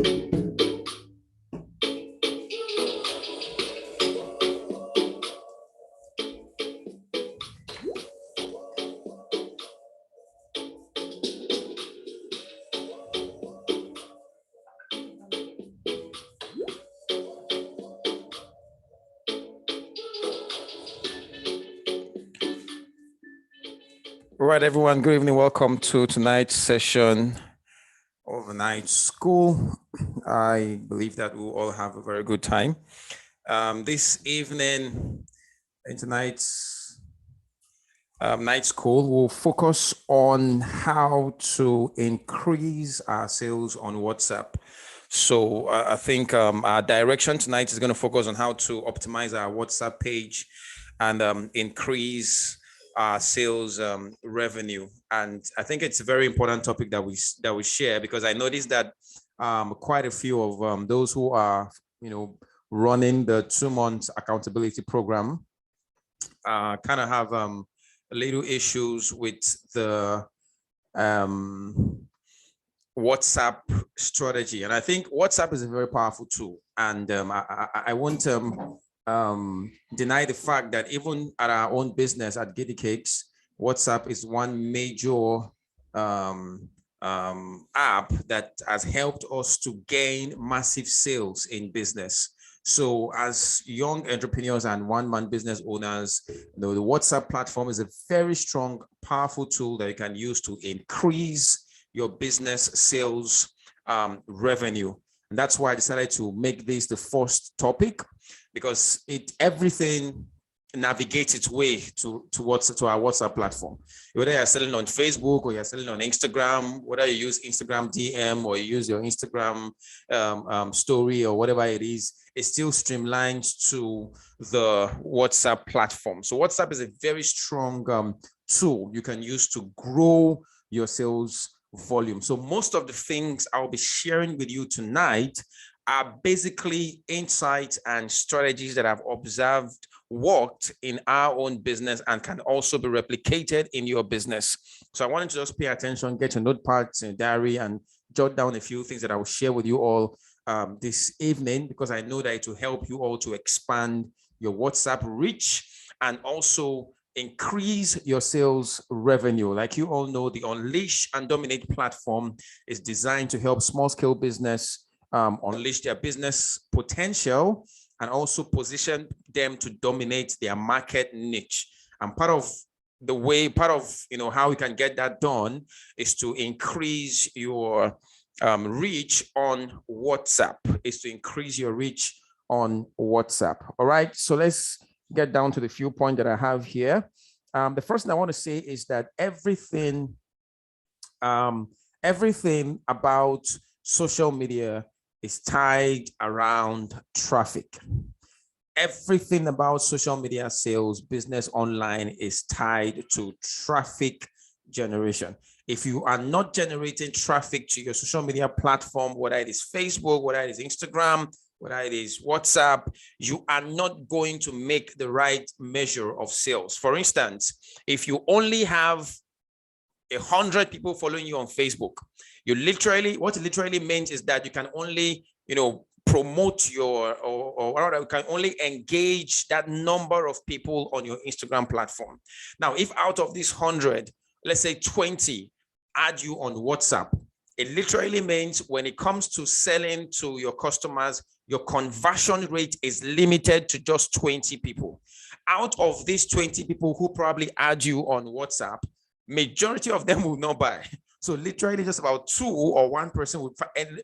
All right, everyone, good evening. Welcome to tonight's session of Night School. I believe that we'll all have a very good time. This evening, in tonight's Night School, we'll focus on how to increase our sales on WhatsApp. So I think our direction tonight is going to focus on how to optimize our WhatsApp page and increase our sales revenue. And I think it's a very important topic that we share, because I noticed that quite a few of those who are running the 2-month accountability program kind of have little issues with the WhatsApp strategy. And I think WhatsApp is a very powerful tool, and I won't deny the fact that even at our own business at Giddy Cakes, WhatsApp is one major app that has helped us to gain massive sales in business. So as young entrepreneurs and one-man business owners, the WhatsApp platform is a very strong, powerful tool that you can use to increase your business sales revenue. And that's why I decided to make this the first topic, because everything navigates its way to our WhatsApp platform. Whether you're selling on Facebook or you're selling on Instagram, whether you use Instagram DM or you use your Instagram story or whatever it is, it's still streamlined to the WhatsApp platform. So WhatsApp is a very strong tool you can use to grow your sales volume. So most of the things I'll be sharing with you tonight are basically insights and strategies that I've observed worked in our own business and can also be replicated in your business. So I wanted to just pay attention, get your notepads and diary, and jot down a few things that I will share with you all this evening, because I know that it will help you all to expand your WhatsApp reach and also increase your sales revenue. Like you all know, the Unleash and Dominate platform is designed to help small-scale business unleash their business potential and also position them to dominate their market niche. And part of how we can get that done is to increase your reach on WhatsApp. All right, so let's get down to the few points that I have here. The first thing I want to say is that everything about social media is tied around traffic. Everything about social media sales, business online, is tied to traffic generation. If you are not generating traffic to your social media platform, whether it is Facebook, whether it is Instagram, whether it is WhatsApp, you are not going to make the right measure of sales. For instance, if you only have 100 people following you on Facebook, what it literally means is that you can only, promote or rather, you can only engage that number of people on your Instagram platform. Now, if out of these 100, let's say 20 add you on WhatsApp, it literally means when it comes to selling to your customers, your conversion rate is limited to just 20 people. Out of these 20 people who probably add you on WhatsApp, majority of them will not buy. So literally just about 2 or 1 person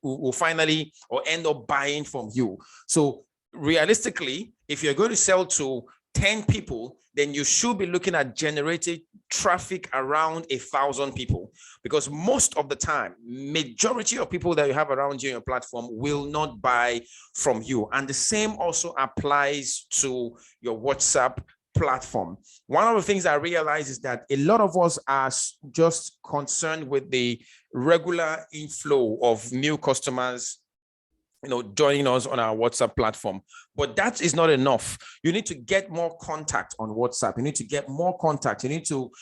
will finally or end up buying from you. So realistically, if you're going to sell to 10 people, then you should be looking at generating traffic around 1,000 people, because most of the time, majority of people that you have around you on your platform will not buy from you. And the same also applies to your WhatsApp platform. One of the things I realize is that a lot of us are just concerned with the regular inflow of new customers joining us on our WhatsApp platform. But that is not enough. You need to get more contact on WhatsApp. You need to get more contact. You need to,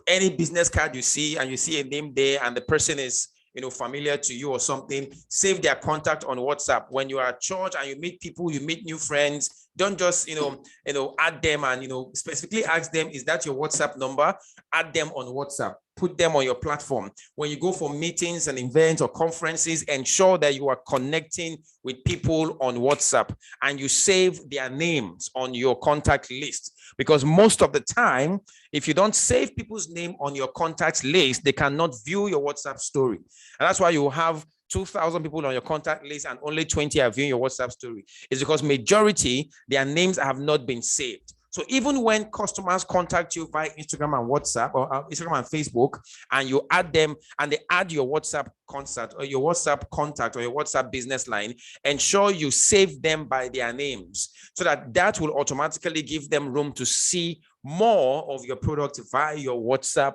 any business card you see and you see a name there and the person is familiar to you or something, save their contact on WhatsApp. When you are at church and you meet people, you meet new friends, don't just, add them and, specifically ask them, is that your WhatsApp number? Add them on WhatsApp, put them on your platform. When you go for meetings and events or conferences, ensure that you are connecting with people on WhatsApp and you save their names on your contact list. Because most of the time, if you don't save people's name on your contact list, they cannot view your WhatsApp story. And that's why you have 2,000 people on your contact list and only 20 are viewing your WhatsApp story. It's because majority, their names have not been saved. So even when customers contact you via Instagram and WhatsApp or Instagram and Facebook, and you add them and they add your WhatsApp contact or your WhatsApp contact or your WhatsApp business line, ensure you save them by their names so that will automatically give them room to see more of your product via your WhatsApp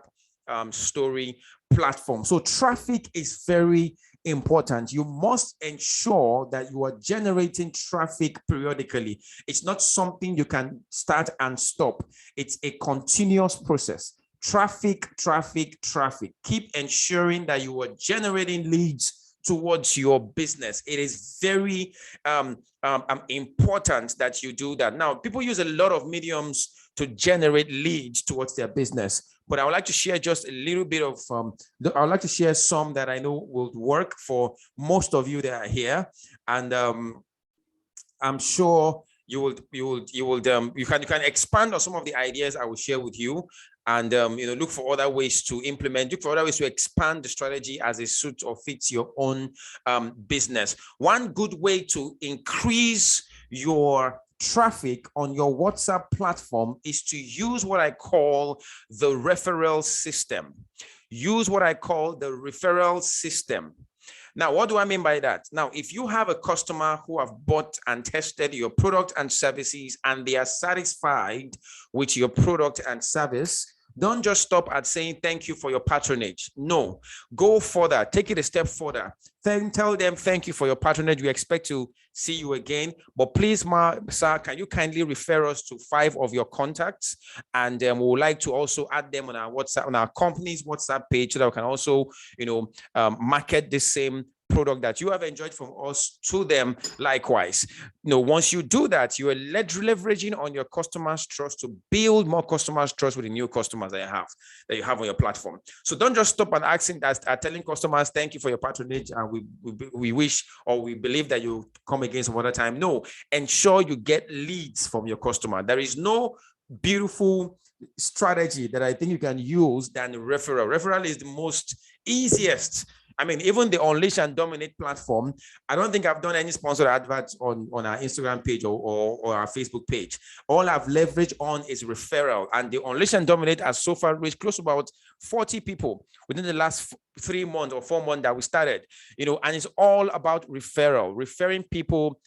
story platform. So traffic is very important. You must ensure that you are generating traffic periodically. It's not something you can start and stop. It's a continuous process. Traffic. Keep ensuring that you are generating leads towards your business. It is very important that you do that. Now, people use a lot of mediums to generate leads towards their business, but I would like to share just a little bit of, I would like to share some that I know will work for most of you that are here. And I'm sure you can expand on some of the ideas I will share with you, and look for other ways to implement, look for other ways to expand the strategy as it suits or fits your own business. One good way to increase your traffic on your WhatsApp platform is to use what I call the referral system. Use what I call the referral system. Now, what do I mean by that? Now, if you have a customer who have bought and tested your product and services and they are satisfied with your product and service, don't just stop at saying thank you for your patronage. No, go further, take it a step further. Then tell them thank you for your patronage. We expect to see you again. But please, sir, can you kindly refer us to 5 of your contacts? And we would like to also add them on our WhatsApp, on our company's WhatsApp page, so that we can also, market the same product that you have enjoyed from us to them likewise. Once you do that, you are leveraging on your customers' trust to build more customers' trust with the new customers that you have on your platform. So don't just stop and asking that, telling customers thank you for your patronage and we wish or we believe that you come again some other time. No, ensure you get leads from your customer. There is no beautiful strategy that I think you can use than referral. Referral is the most easiest. I mean, even the Unleash and Dominate platform, I don't think I've done any sponsored adverts on our Instagram page or our Facebook page. All I've leveraged on is referral. And the Unleash and Dominate has so far reached close to about 40 people within the last 3 months or 4 months that we started, and it's all about referral, referring people.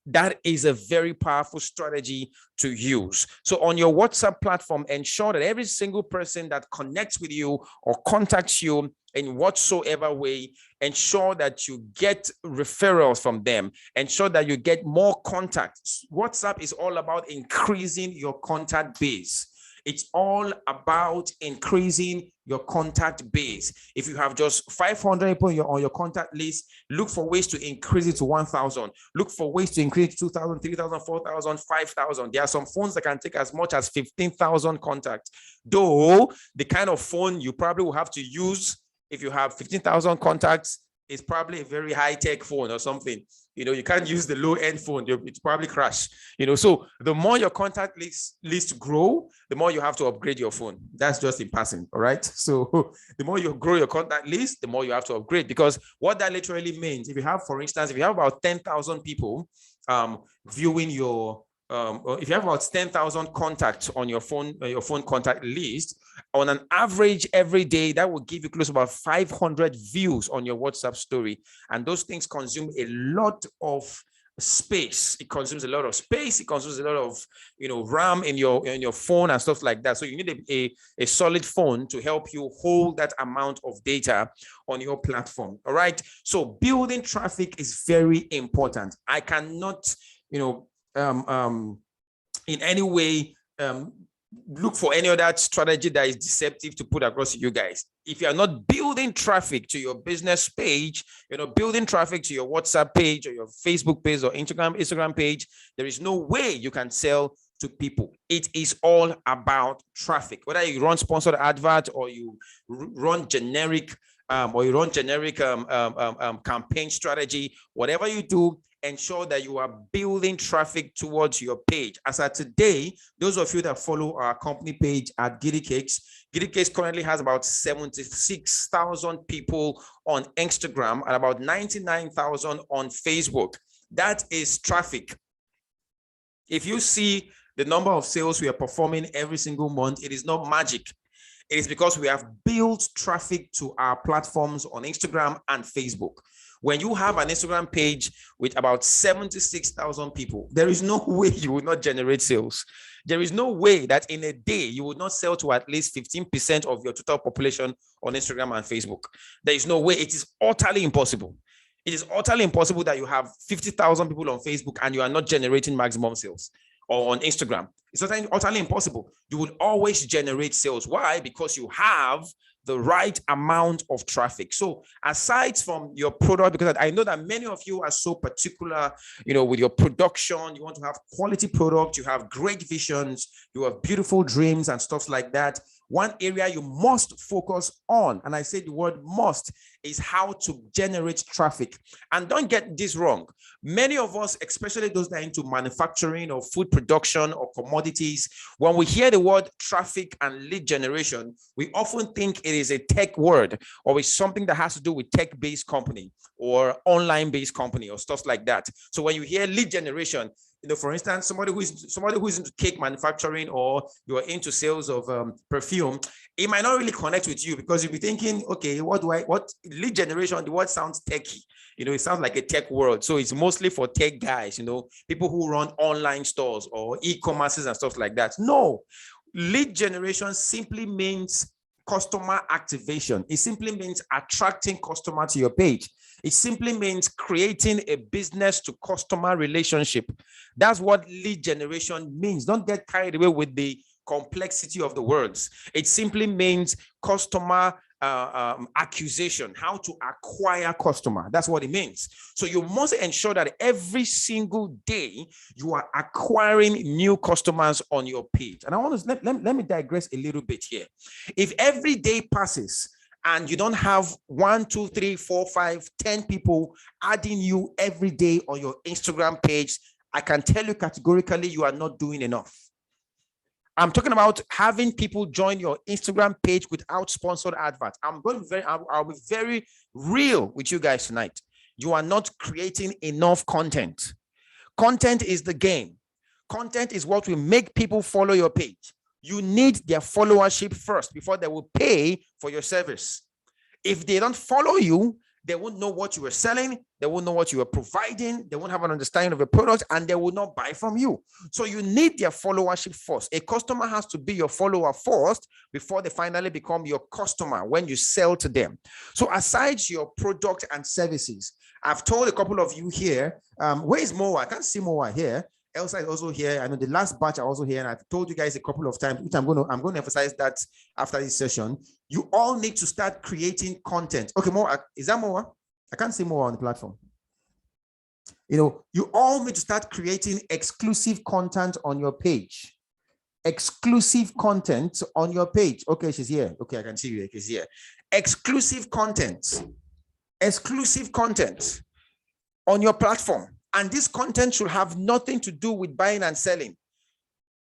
That is a very powerful strategy to use. So on your WhatsApp platform, ensure that every single person that connects with you or contacts you in whatsoever way, ensure that you get referrals from them. Ensure that you get more contacts. WhatsApp is all about increasing your contact base. It's all about increasing your contact base. If you have just 500 people on your contact list, look for ways to increase it to 1,000. Look for ways to increase it to 2,000, 3,000, 4,000, 5,000. There are some phones that can take as much as 15,000 contacts. Though the kind of phone you probably will have to use if you have 15,000 contacts is probably a very high-tech phone or something. You can't use the low-end phone. It's probably crash. So the more your contact list grow, the more you have to upgrade your phone. That's just in passing, all right? So the more you grow your contact list, the more you have to upgrade. Because what that literally means, if you have about 10,000 people viewing your if you have about 10,000 contacts on your phone contact list, on an average every day, that will give you close to about 500 views on your WhatsApp story. And those things consume a lot of space. It consumes a lot of space. It consumes a lot of RAM in your phone and stuff like that. So you need a solid phone to help you hold that amount of data on your platform. All right. So building traffic is very important. I cannot in any way look for any other strategy that is deceptive to put across to you guys. If you are not building traffic to your business page, building traffic to your WhatsApp page or your Facebook page or Instagram page, there is no way you can sell to people. It is all about traffic. Whether you run sponsored advert or you run generic campaign strategy, whatever you do, ensure that you are building traffic towards your page. As of today, those of you that follow our company page at Giddy Cakes currently has about 76,000 people on Instagram and about 99,000 on Facebook. That is traffic. If you see the number of sales we are performing every single month, it is not magic. It is because we have built traffic to our platforms on Instagram and Facebook. When you have an Instagram page with about 76,000 people, there is no way you will not generate sales. There is no way that in a day you will not sell to at least 15% of your total population on Instagram and Facebook. There is no way. It is utterly impossible. It is utterly impossible that you have 50,000 people on Facebook and you are not generating maximum sales, or on Instagram. It's utterly impossible. You will always generate sales. Why? Because you have the right amount of traffic. So aside from your product, because I know that many of you are so particular, with your production, you want to have quality product, you have great visions, you have beautiful dreams and stuff like that. One area you must focus on, and I say the word must, is how to generate traffic. And don't get this wrong. Many of us, especially those that are into manufacturing or food production or commodities, when we hear the word traffic and lead generation, we often think it is a tech word or it's something that has to do with tech-based company or online-based company or stuff like that. So when you hear lead generation, for instance, somebody who is into cake manufacturing, or you are into sales of perfume, it might not really connect with you because you'll be thinking, okay, what lead generation? The word sounds techy. It sounds like a tech world. So it's mostly for tech guys, people who run online stores or e-commerces and stuff like that. No, lead generation simply means customer activation. It simply means attracting customer to your page. It simply means creating a business to customer relationship. That's what lead generation means. Don't get carried away with the complexity of the words. It simply means customer acquisition, how to acquire customer. That's what it means. So you must ensure that every single day you are acquiring new customers on your page. And I want to let me digress a little bit here. If every day passes and you don't have 1, 2, 3, 4, 5, 10 people adding you every day on your Instagram page, I can tell you categorically you are not doing enough. I'm talking about having people join your Instagram page without sponsored adverts. I'll be very real with you guys tonight. You are not creating enough content. Content is the game. Content is what will make people follow your page. You need their followership first before they will pay for your service. If they don't follow you, they won't know what you are selling. They won't know what you are providing. They won't have an understanding of the product, and they will not buy from you. So you need their followership first. A customer has to be your follower first before they finally become your customer when you sell to them. So aside your product and services, I've told a couple of you here, where is Moa? I can't see Moa here. Elsa is also here. I know the last batch are also here, and I've told you guys a couple of times, which I'm going to emphasize that after this session. You all need to start creating content. Okay, Moa, is that Moa? I can't see Moa on the platform. You all need to start creating exclusive content on your page. Exclusive content on your page. Okay, she's here. Okay, I can see you. She's here. Exclusive content. Exclusive content on your platform. And this content should have nothing to do with buying and selling.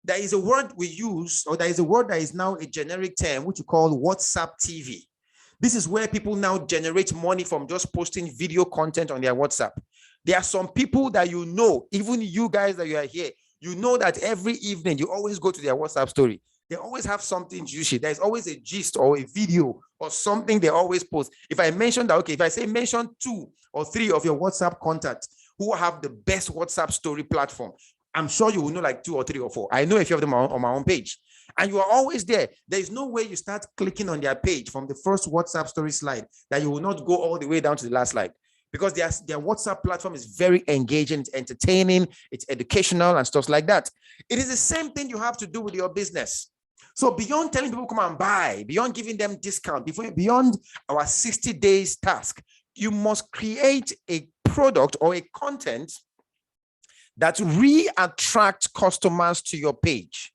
There is a word we use, or there is a word that is now a generic term, which we call WhatsApp TV. This is where people now generate money from just posting video content on their WhatsApp. There are some people that even you guys that you are here, that every evening you always go to their WhatsApp story. They always have something juicy. There's always a gist or a video or something they always post. If I mention that, okay, if I say mention 2 or 3 of your WhatsApp contacts who have the best WhatsApp story platform, I'm sure you will know like 2 or 3 or 4. I know a few of them on my own page. And you are always there. There is no way you start clicking on their page from the first WhatsApp story slide that you will not go all the way down to the last slide. Because their WhatsApp platform is very engaging, it's entertaining, it's educational and stuff like that. It is the same thing you have to do with your business. So beyond telling people come and buy, beyond giving them discount, beyond our 60 days task, you must create a product or a content that re-attract customers to your page.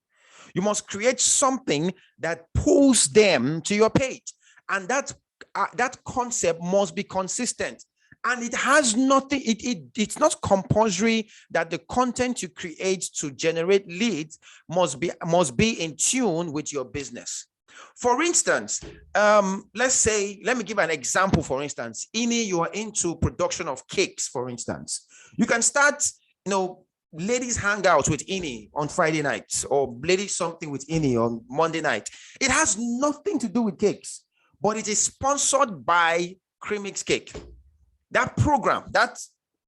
You must create something that pulls them to your page. And that concept must be consistent. And it has nothing, it's not compulsory that the content you create to generate leads must be in tune with your business. For instance, let me give an example. For instance, you are into production of cakes, for instance. You can start, ladies hangout with Ini on Friday nights, or ladies something with Ini on Monday night. It has nothing to do with cakes, but it is sponsored by Creamix Cake. That program, that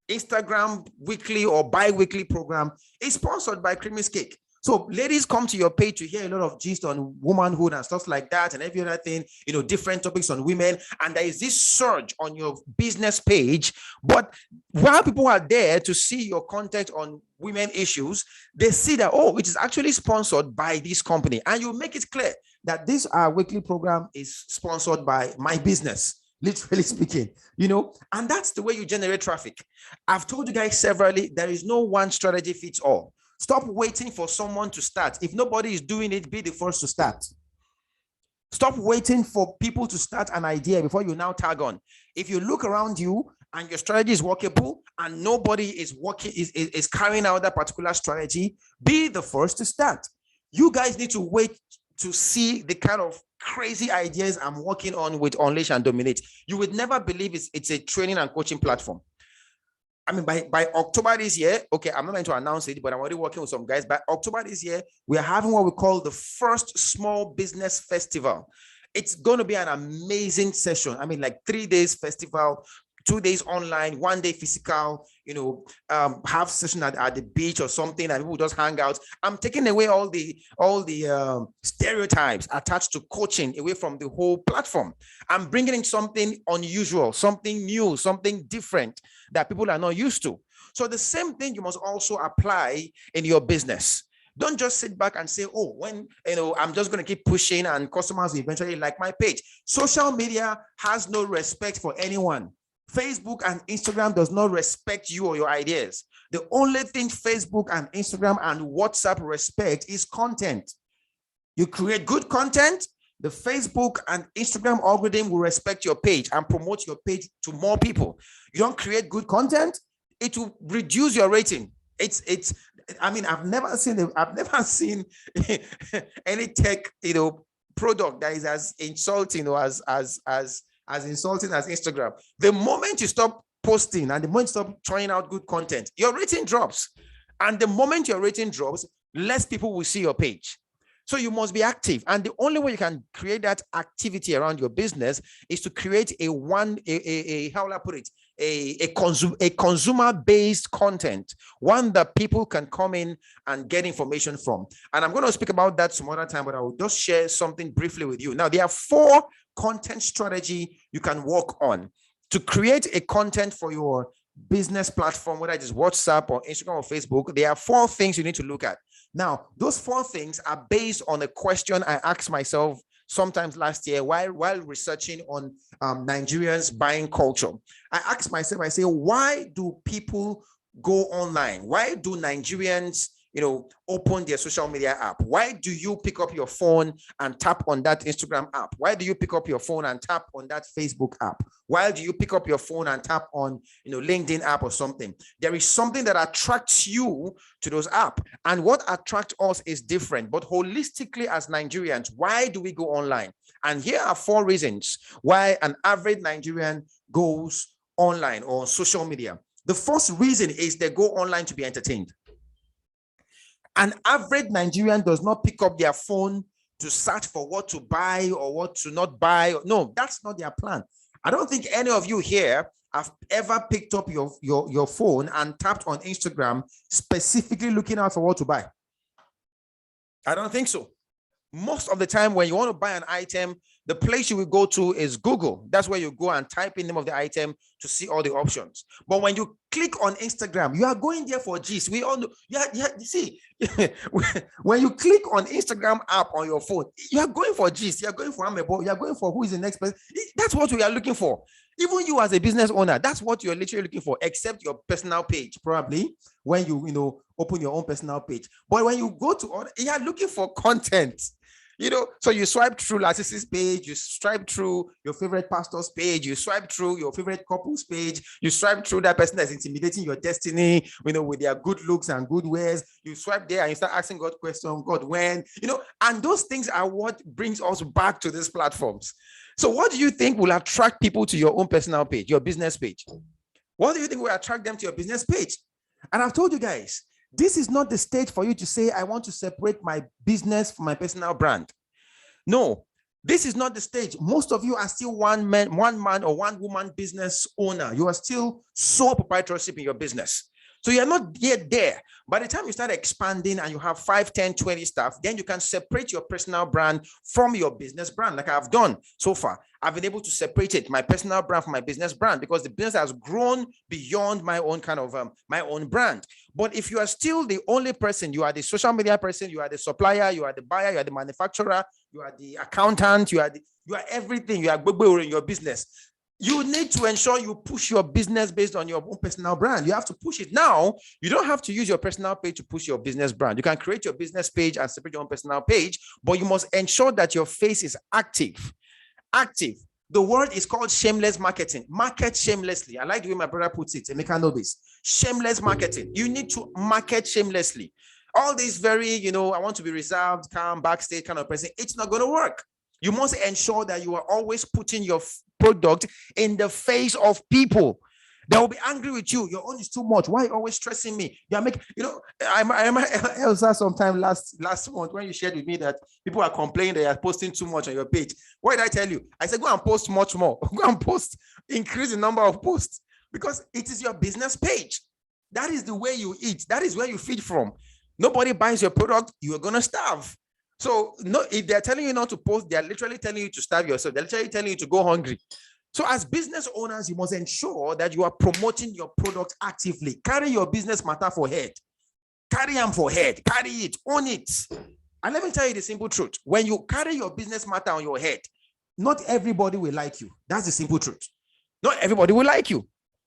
Instagram weekly or bi-weekly program is sponsored by Creamix Cake. So ladies come to your page to hear a lot of gist on womanhood and stuff like that, and every other thing, different topics on women. And there is this surge on your business page. But while people are there to see your content on women issues, they see that, it is actually sponsored by this company. And you make it clear that this weekly program is sponsored by my business, literally speaking, and that's the way you generate traffic. I've told you guys severally, there is no one strategy fits all. Stop waiting for someone to start. If nobody is doing it, be the first to start. Stop waiting for people to start an idea before you now tag on. If you look around you and your strategy is workable and nobody is carrying out that particular strategy, be the first to start. You guys need to wait to see the kind of crazy ideas I'm working on with Unleash and Dominate. You would never believe it's a training and coaching platform. I mean, by October this year, okay, I'm not going to announce it, but I'm already working with some guys. By October this year, we are having what we call the first small business festival. It's going to be an amazing session. I mean, like 3 days festival, 2 days online, 1 day physical, have session at the beach or something, and people just hang out. I'm taking away all the stereotypes attached to coaching away from the whole platform. I'm bringing in something unusual, something new, something different that people are not used to. So the same thing you must also apply in your business. Don't just sit back and say, I'm just going to keep pushing and customers will eventually like my page. Social media has no respect for anyone. Facebook and Instagram does not respect you or your ideas. The only thing Facebook and Instagram and WhatsApp respect is content. You create good content, the Facebook and Instagram algorithm will respect your page and promote your page to more people. You don't create good content, it will reduce your rating. I've never seen any tech, product that is as insulting or as insulting as Instagram. The moment you stop posting and the moment you stop trying out good content, your rating drops. And the moment your rating drops, less people will see your page. So you must be active. And the only way you can create that activity around your business is to create a consumer-based content, one that people can come in and get information from. And I'm going to speak about that some other time, but I will just share something briefly with you. Now, there are 4 content strategy you can work on to create a content for your business platform, whether it is WhatsApp or Instagram or Facebook. There are 4 things you need to look at. Now, those 4 things are based on a question I asked myself sometimes last year while researching on Nigerians' buying culture. I asked myself, I say, why do people go online? Why do Nigerians open their social media app? Why do you pick up your phone and tap on that Instagram app? Why do you pick up your phone and tap on that Facebook app? Why do you pick up your phone and tap on, LinkedIn app or something? There is something that attracts you to those apps. And what attracts us is different. But holistically as Nigerians, why do we go online? And here are 4 reasons why an average Nigerian goes online or social media. The first reason is they go online to be entertained. An average Nigerian does not pick up their phone to search for what to buy or what to not buy. No, that's not their plan. I don't think any of you here have ever picked up your phone and tapped on Instagram specifically looking out for what to buy. I don't think so. Most of the time when you want to buy an item, the place you will go to is Google. That's where you go and type in the name of the item to see all the options. But when you click on Instagram, you are going there for gist. We all know. Yeah, you see, when you click on Instagram app on your phone, you are going for gist. You are going for Amebo. You are going for who is the next person. That's what we are looking for. Even you as a business owner, that's what you're literally looking for, except your personal page, probably when you open your own personal page. But when you go to other, you are looking for content. So you swipe through Lassis's page, you swipe through your favorite pastor's page, you swipe through your favorite couple's page, you swipe through that person that's intimidating your destiny, with their good looks and good ways. You swipe there and you start asking God questions, God, when, and those things are what brings us back to these platforms. So what do you think will attract people to your own personal page, your business page? What do you think will attract them to your business page? And I've told you guys, this is not the stage for you to say, I want to separate my business from my personal brand. No, this is not the stage. Most of you are still one man or one woman business owner. You are still sole proprietorship in your business. So you're not yet there. By the time you start expanding and you have 5, 10, 20 staff, then you can separate your personal brand from your business brand, like I've done so far. I've been able to separate it, my personal brand from my business brand, because the business has grown beyond my own kind of my own brand. But if you are still the only person, you are the social media person, you are the supplier, you are the buyer, you are the manufacturer, you are the accountant, you are everything, you are gbogbo in your business. You need to ensure you push your business based on your own personal brand. You have to push it. Now, you don't have to use your personal page to push your business brand. You can create your business page and separate your own personal page, but you must ensure that your face is active. Active. The word is called shameless marketing. Market shamelessly. I like the way my brother puts it. Emeka Nobis. Shameless marketing. You need to market shamelessly. All these very, I want to be reserved, calm, backstage kind of person. It's not going to work. You must ensure that you are always putting your product in the face of people. They will be angry with you. Your own is too much. Why are you always stressing me? You are making, I remember Elsa sometime last month when you shared with me that people are complaining that you are posting too much on your page. What did I tell you? I said, go and post much more. Go and post, increase the number of posts, because it is your business page. That is the way you eat. That is where you feed from. Nobody buys your product, you are going to starve. So no, if they're telling you not to post, they're literally telling you to starve yourself. They're literally telling you to go hungry. So as business owners, you must ensure that you are promoting your product actively. Carry your business matter for head. Carry them for head. Carry it. Own it. And let me tell you the simple truth. When you carry your business matter on your head, not everybody will like you. That's the simple truth. Not everybody will like you.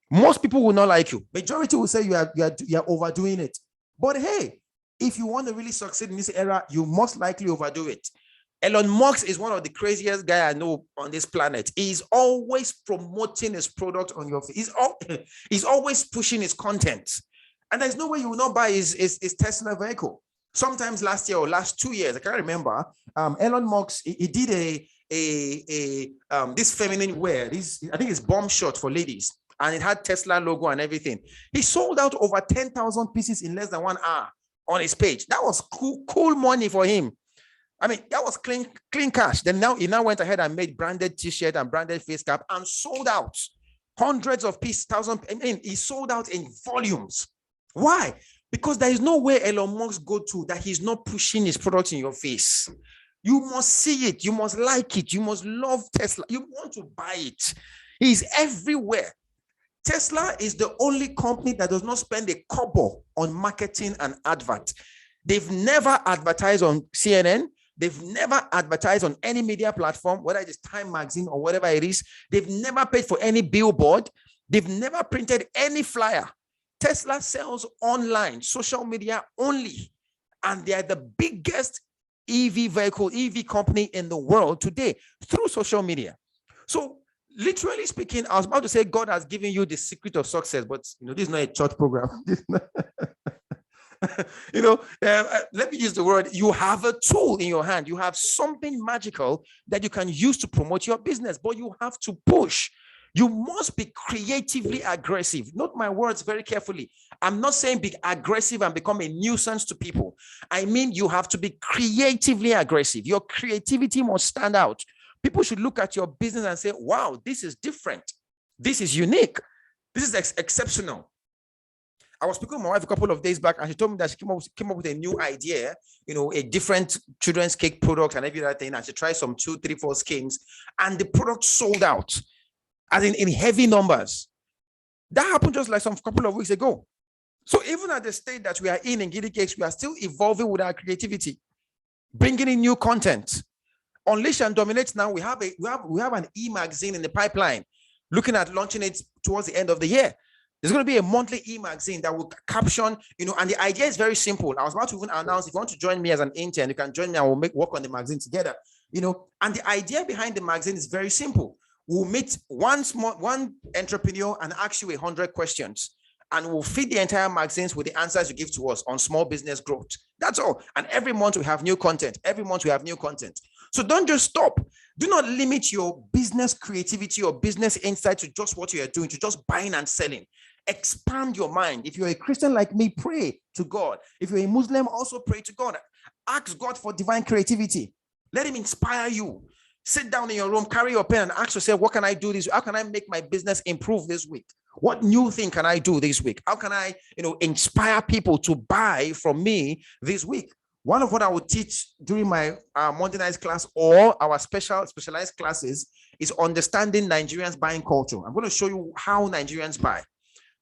Most people will not like you. Majority will say you are overdoing it. But hey, if you want to really succeed in this era, you most likely overdo it. Elon Musk is one of the craziest guys I know on this planet. He's always promoting his product on your face. He's always pushing his content. And there's no way you will not buy his Tesla vehicle. Sometimes last year or last 2 years, I can't remember, Elon Musk, he did this feminine wear. I think it's bomb shot for ladies. And it had Tesla logo and everything. He sold out over 10,000 pieces in less than 1 hour on his page. That was cool money for him. I mean, that was clean cash. Then he went ahead and made branded t-shirt and branded face cap and sold out hundreds of pieces, thousands. I mean, he sold out in volumes. Why? Because there is no way Elon Musk go to that he's not pushing his product in your face. You must see it. You must like it. You must love Tesla. You want to buy it. He's everywhere. Tesla is the only company that does not spend a kobo on marketing and advert. They've never advertised on CNN. They've never advertised on any media platform, whether it is Time Magazine or whatever it is. They've never paid for any billboard. They've never printed any flyer. Tesla sells online, social media only. And they are the biggest EV company in the world today through social media. So literally speaking, I was about to say God has given you the secret of success, but this is not a church program. Let me use the word, you have a tool in your hand. You have something magical that you can use to promote your business, but you have to push. You must be creatively aggressive. Note my words very carefully. I'm not saying be aggressive and become a nuisance to people. I mean, you have to be creatively aggressive. Your creativity must stand out. People should look at your business and say, wow, this is different. This is unique. This is exceptional. I was speaking with my wife a couple of days back, and she told me that she came up with a new idea, a different children's cake product and every other thing. And she tried some 2, 3, 4 schemes, and the product sold out, as in heavy numbers. That happened just like some couple of weeks ago. So even at the state that we are in Giddy Cakes, we are still evolving with our creativity, bringing in new content. Unleash and Dominate now, we have an e-magazine in the pipeline, looking at launching it towards the end of the year. There's going to be a monthly e-magazine that will caption, and the idea is very simple. I was about to even announce, if you want to join me as an intern, you can join me and we'll work on the magazine together, and the idea behind the magazine is very simple. We'll meet one entrepreneur and ask you 100 questions, and we'll feed the entire magazines with the answers you give to us on small business growth. That's all. And every month we have new content. So don't just stop. Do not limit your business creativity or business insight to just what you are doing, to just buying and selling. Expand your mind. If you're a Christian like me, pray to God. If you're a Muslim, also pray to God. Ask God for divine creativity. Let him inspire you. Sit down in your room, carry your pen and ask yourself, what can I do this? How can I make my business improve this week? What new thing can I do this week? How can I, inspire people to buy from me this week? One of what I will teach during my Monday night class or our specialized classes is understanding Nigerians' buying culture. I'm going to show you how Nigerians buy,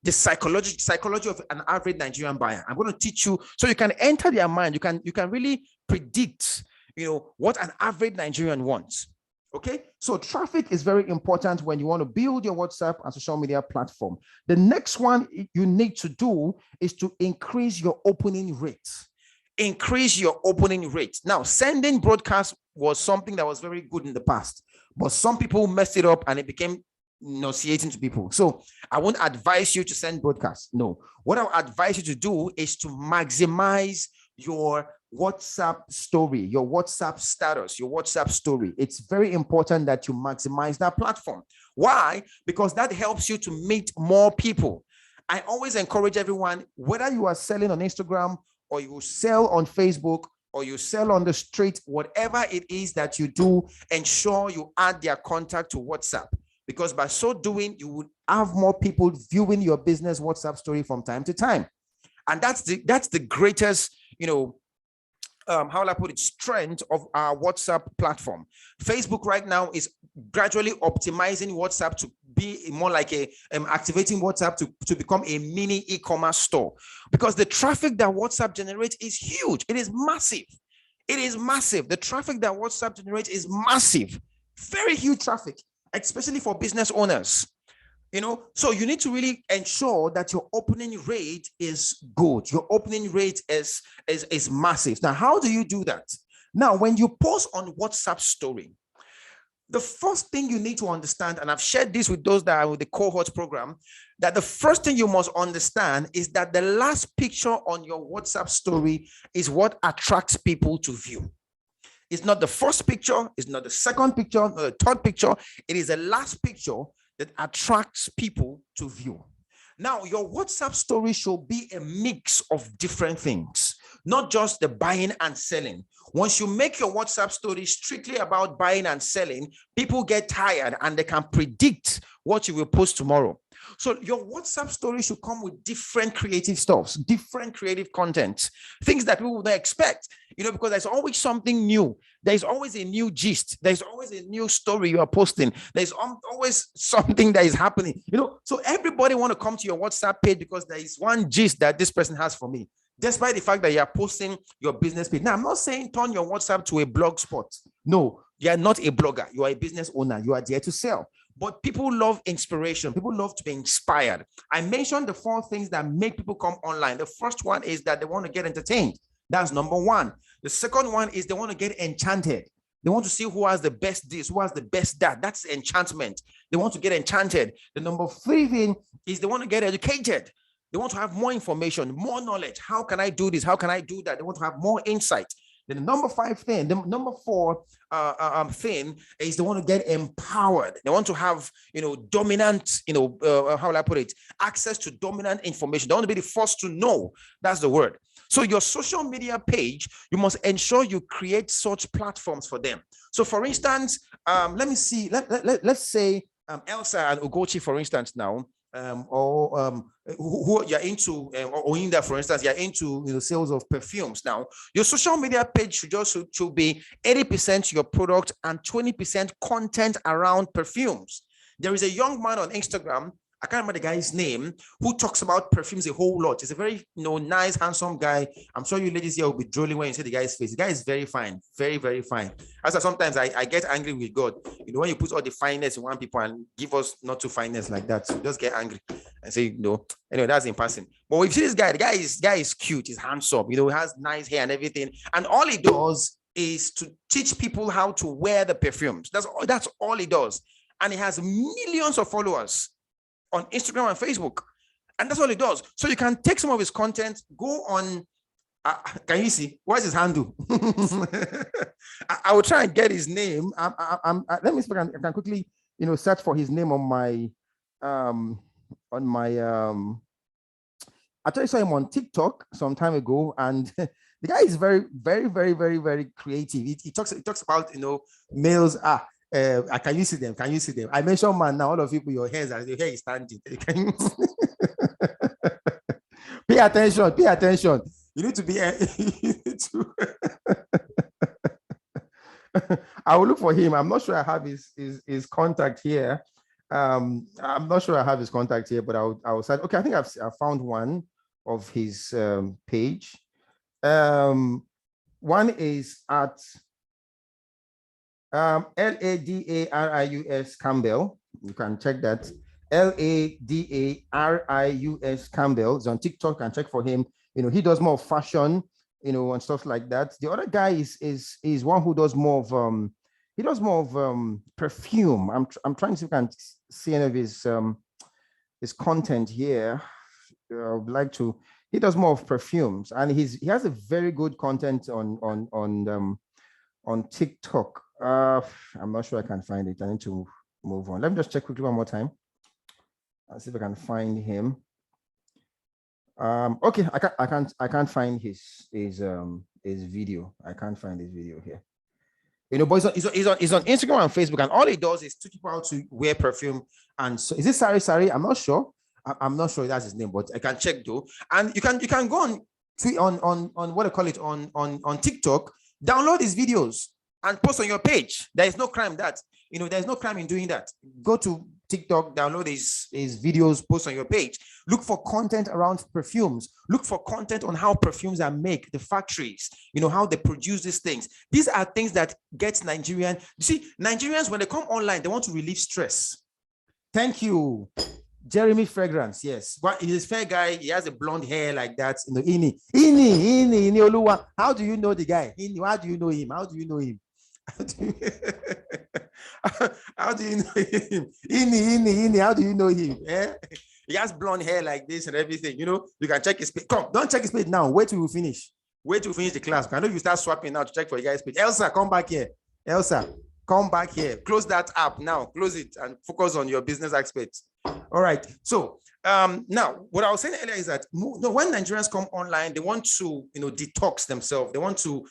the psychology of an average Nigerian buyer. I'm going to teach you so you can enter their mind. You can really predict, what an average Nigerian wants. Okay, so traffic is very important when you want to build your WhatsApp and social media platform. The next one you need to do is to increase your opening rate. Increase your opening rate. Now, sending broadcasts was something that was very good in the past, but some people messed it up and it became nauseating to people. So I won't advise you to send broadcasts. No, what I'll advise you to do is to maximize your WhatsApp story, your WhatsApp status, your WhatsApp story. It's very important that you maximize that platform. Why? Because that helps you to meet more people. I always encourage everyone, whether you are selling on Instagram or you sell on Facebook or you sell on the street, whatever it is that you do, ensure you add their contact to WhatsApp. Because by so doing, you would have more people viewing your business WhatsApp story from time to time. And that's the greatest, how will I put it, strength of our WhatsApp platform. Facebook right now is gradually optimizing WhatsApp to be more like activating WhatsApp to become a mini e-commerce store, because the traffic that WhatsApp generates is huge. It is massive. The traffic that WhatsApp generates is massive, very huge traffic, especially for business owners. So you need to really ensure that your opening rate is good. Your opening rate is massive. Now, how do you do that? Now, when you post on WhatsApp story, the first thing you need to understand, and I've shared this with those that are with the cohort program, that the first thing you must understand is that the last picture on your WhatsApp story is what attracts people to view. It's not the first picture, it's not the second picture, not the third picture. It is the last picture that attracts people to view. Now, your WhatsApp story should be a mix of different things, not just the buying and selling. Once you make your WhatsApp story strictly about buying and selling, people get tired and they can predict what you will post tomorrow. So your WhatsApp story should come with different creative stuff, different creative content, things that people would not expect, because there's always something new. There's always a new gist. There's always a new story you are posting. There's always something that is happening, so everybody want to come to your WhatsApp page because there is one gist that this person has for me, despite the fact that you are posting your business page. Now, I'm not saying turn your WhatsApp to a blog spot. No, you are not a blogger. You are a business owner. You are there to sell. But people love inspiration. People love to be inspired. I mentioned the 4 things that make people come online. The first one is that they want to get entertained. That's number 1. The second one is they want to get enchanted. They want to see who has the best this, who has the best that. That's enchantment. They want to get enchanted. The number 3 thing is they want to get educated. They want to have more information, more knowledge. How can I do this? How can I do that? They want to have more insight. Then the number 5 thing, the number 4 thing is they want to get empowered. They want to have, dominant, how will I put it? Access to dominant information. They want to be the first to know. That's the word. So your social media page, you must ensure you create such platforms for them. So for instance, let me see, let's say Elsa and Ugochi, for instance, now, who you're into, or Inda, for instance, you're into sales of perfumes. Now, your social media page should be 80% your product and 20% content around perfumes. There is a young man on Instagram. I can't remember the guy's name, who talks about perfumes a whole lot. He's a very, nice, handsome guy. I'm sure you ladies here will be drooling when you see the guy's face. The guy is very fine, very, very fine. As sometimes I get angry with God. When you put all the fineness in one people and give us not too fineness like that, so just get angry and say, anyway, that's in passing. But if you see this guy, the guy is cute, he's handsome, he has nice hair and everything. And all he does is to teach people how to wear the perfumes. That's all he does. And he has millions of followers on Instagram and Facebook. And that's all he does. So you can take some of his content, go on. Can you see? What's his handle? I will try and get his name. Let me see if I can quickly, search for his name on my, I saw him on TikTok some time ago, and the guy is very, very, very, very, very creative. He talks about, males. Can you see them? Can you see them? I mentioned, man, now all of you, your hair is standing. Pay attention. You need to be. I will look for him. I'm not sure I have his contact here. I'm not sure I have his contact here, but I will say, okay, I think I've found one of his page. One is at Ladarius Campbell. You can check that. Ladarius Campbell is on TikTok. You can check for him. He does more fashion, and stuff like that. The other guy is one who does more of perfume. I'm trying to see if I can see any of his content here. I would like to. He does more of perfumes, and he has a very good content on TikTok. I'm not sure I can find it. I need to move on. Let me just check quickly one more time. I'll see if I can find him. Okay, I can't find his video. I can't find his video here. But he's on Instagram and Facebook, and all he does is teach people how to wear perfume. And so, is it Sari? I'm not sure. I'm not sure that's his name, but I can check though. And you can go on what I call it on TikTok, download his videos and post on your page. There is no crime there's no crime in doing that. Go to TikTok, download his videos, post on your page. Look for content around perfumes. Look for content on how perfumes are made, the factories, how they produce these things. These are things that get Nigerian. You see, Nigerians, when they come online, they want to relieve stress. Thank you. Jeremy Fragrance, yes. But he's a fair guy. He has a blonde hair like that. Ini Oluwa. How do you know the guy? How do you know him? How do you know him? How do you know him? Ini, how do you know him? He has blonde hair like this and everything. You can check his page. Come, don't check his page now. Wait till we finish. Wait till we finish the class. I know you start swapping now to check for your guys' page. Elsa, come back here. Elsa, come back here. Close that app now. Close it and focus on your business aspects. All right. So now what I was saying earlier is that when Nigerians come online, they want to detox themselves. They want to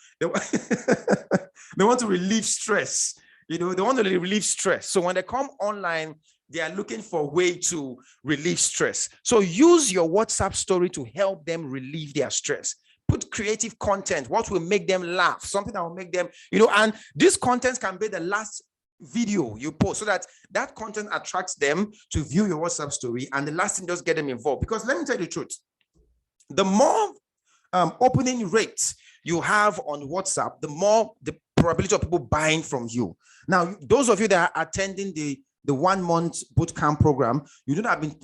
relieve stress. They want to relieve stress. So when they come online, they are looking for a way to relieve stress. So use your WhatsApp story to help them relieve their stress. Put creative content, what will make them laugh, something that will make them, and this content can be the last video you post so that content attracts them to view your WhatsApp story, and the last thing just get them involved. Because let me tell you the truth, the more opening rates you have on WhatsApp, the more the probability of people buying from you. Now, those of you that are attending the 1 month bootcamp program,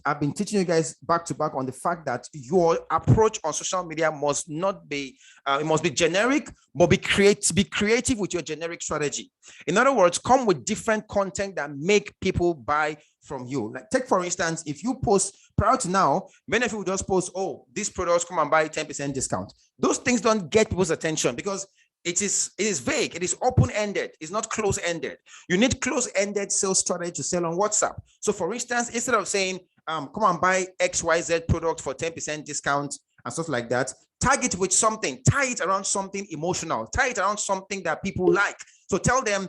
I've been teaching you guys back to back on the fact that your approach on social media must not be, it must be generic, but be creative with your generic strategy. In other words, come with different content that make people buy from you. Like, take for instance, if you post prior to now, many of you just post, oh, these products, come and buy 10% discount. Those things don't get people's attention because it is vague. It is open-ended. It's not close-ended. You need close-ended sales strategy to sell on WhatsApp. So for instance, instead of saying, come and buy XYZ product for 10% discount and stuff like that, tag it with something, tie it around something emotional, tie it around something that people like. So tell them,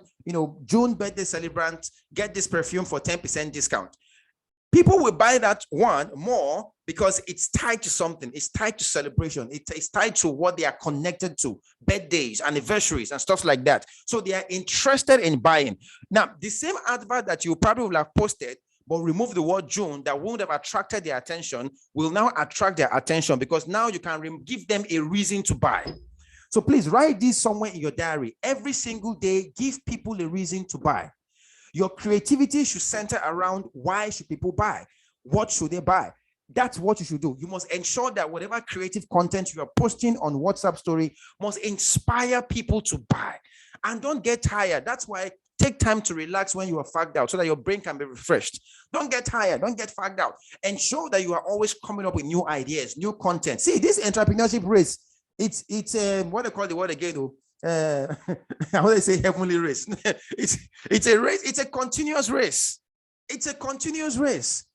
June birthday celebrant, get this perfume for 10% discount. People will buy that one more because it's tied to something. It's tied to celebration. It's tied to what they are connected to, birthdays, anniversaries, and stuff like that. So they are interested in buying. Now, the same advert that you probably will have posted, but remove the word June that wouldn't have attracted their attention will now attract their attention, because now you can give them a reason to buy. So please write this somewhere in your diary. Every single day, give people a reason to buy. Your creativity should center around why should people buy? What should they buy? That's what you should do. You must ensure that whatever creative content you are posting on WhatsApp story must inspire people to buy. And don't get tired. That's why take time to relax when you are fagged out so that your brain can be refreshed. Don't get tired. Don't get fagged out. Ensure that you are always coming up with new ideas, new content. See, this entrepreneurship race, it's what they call the word again, though. How do they say heavenly race? It's a race. It's a continuous race. It's a continuous race.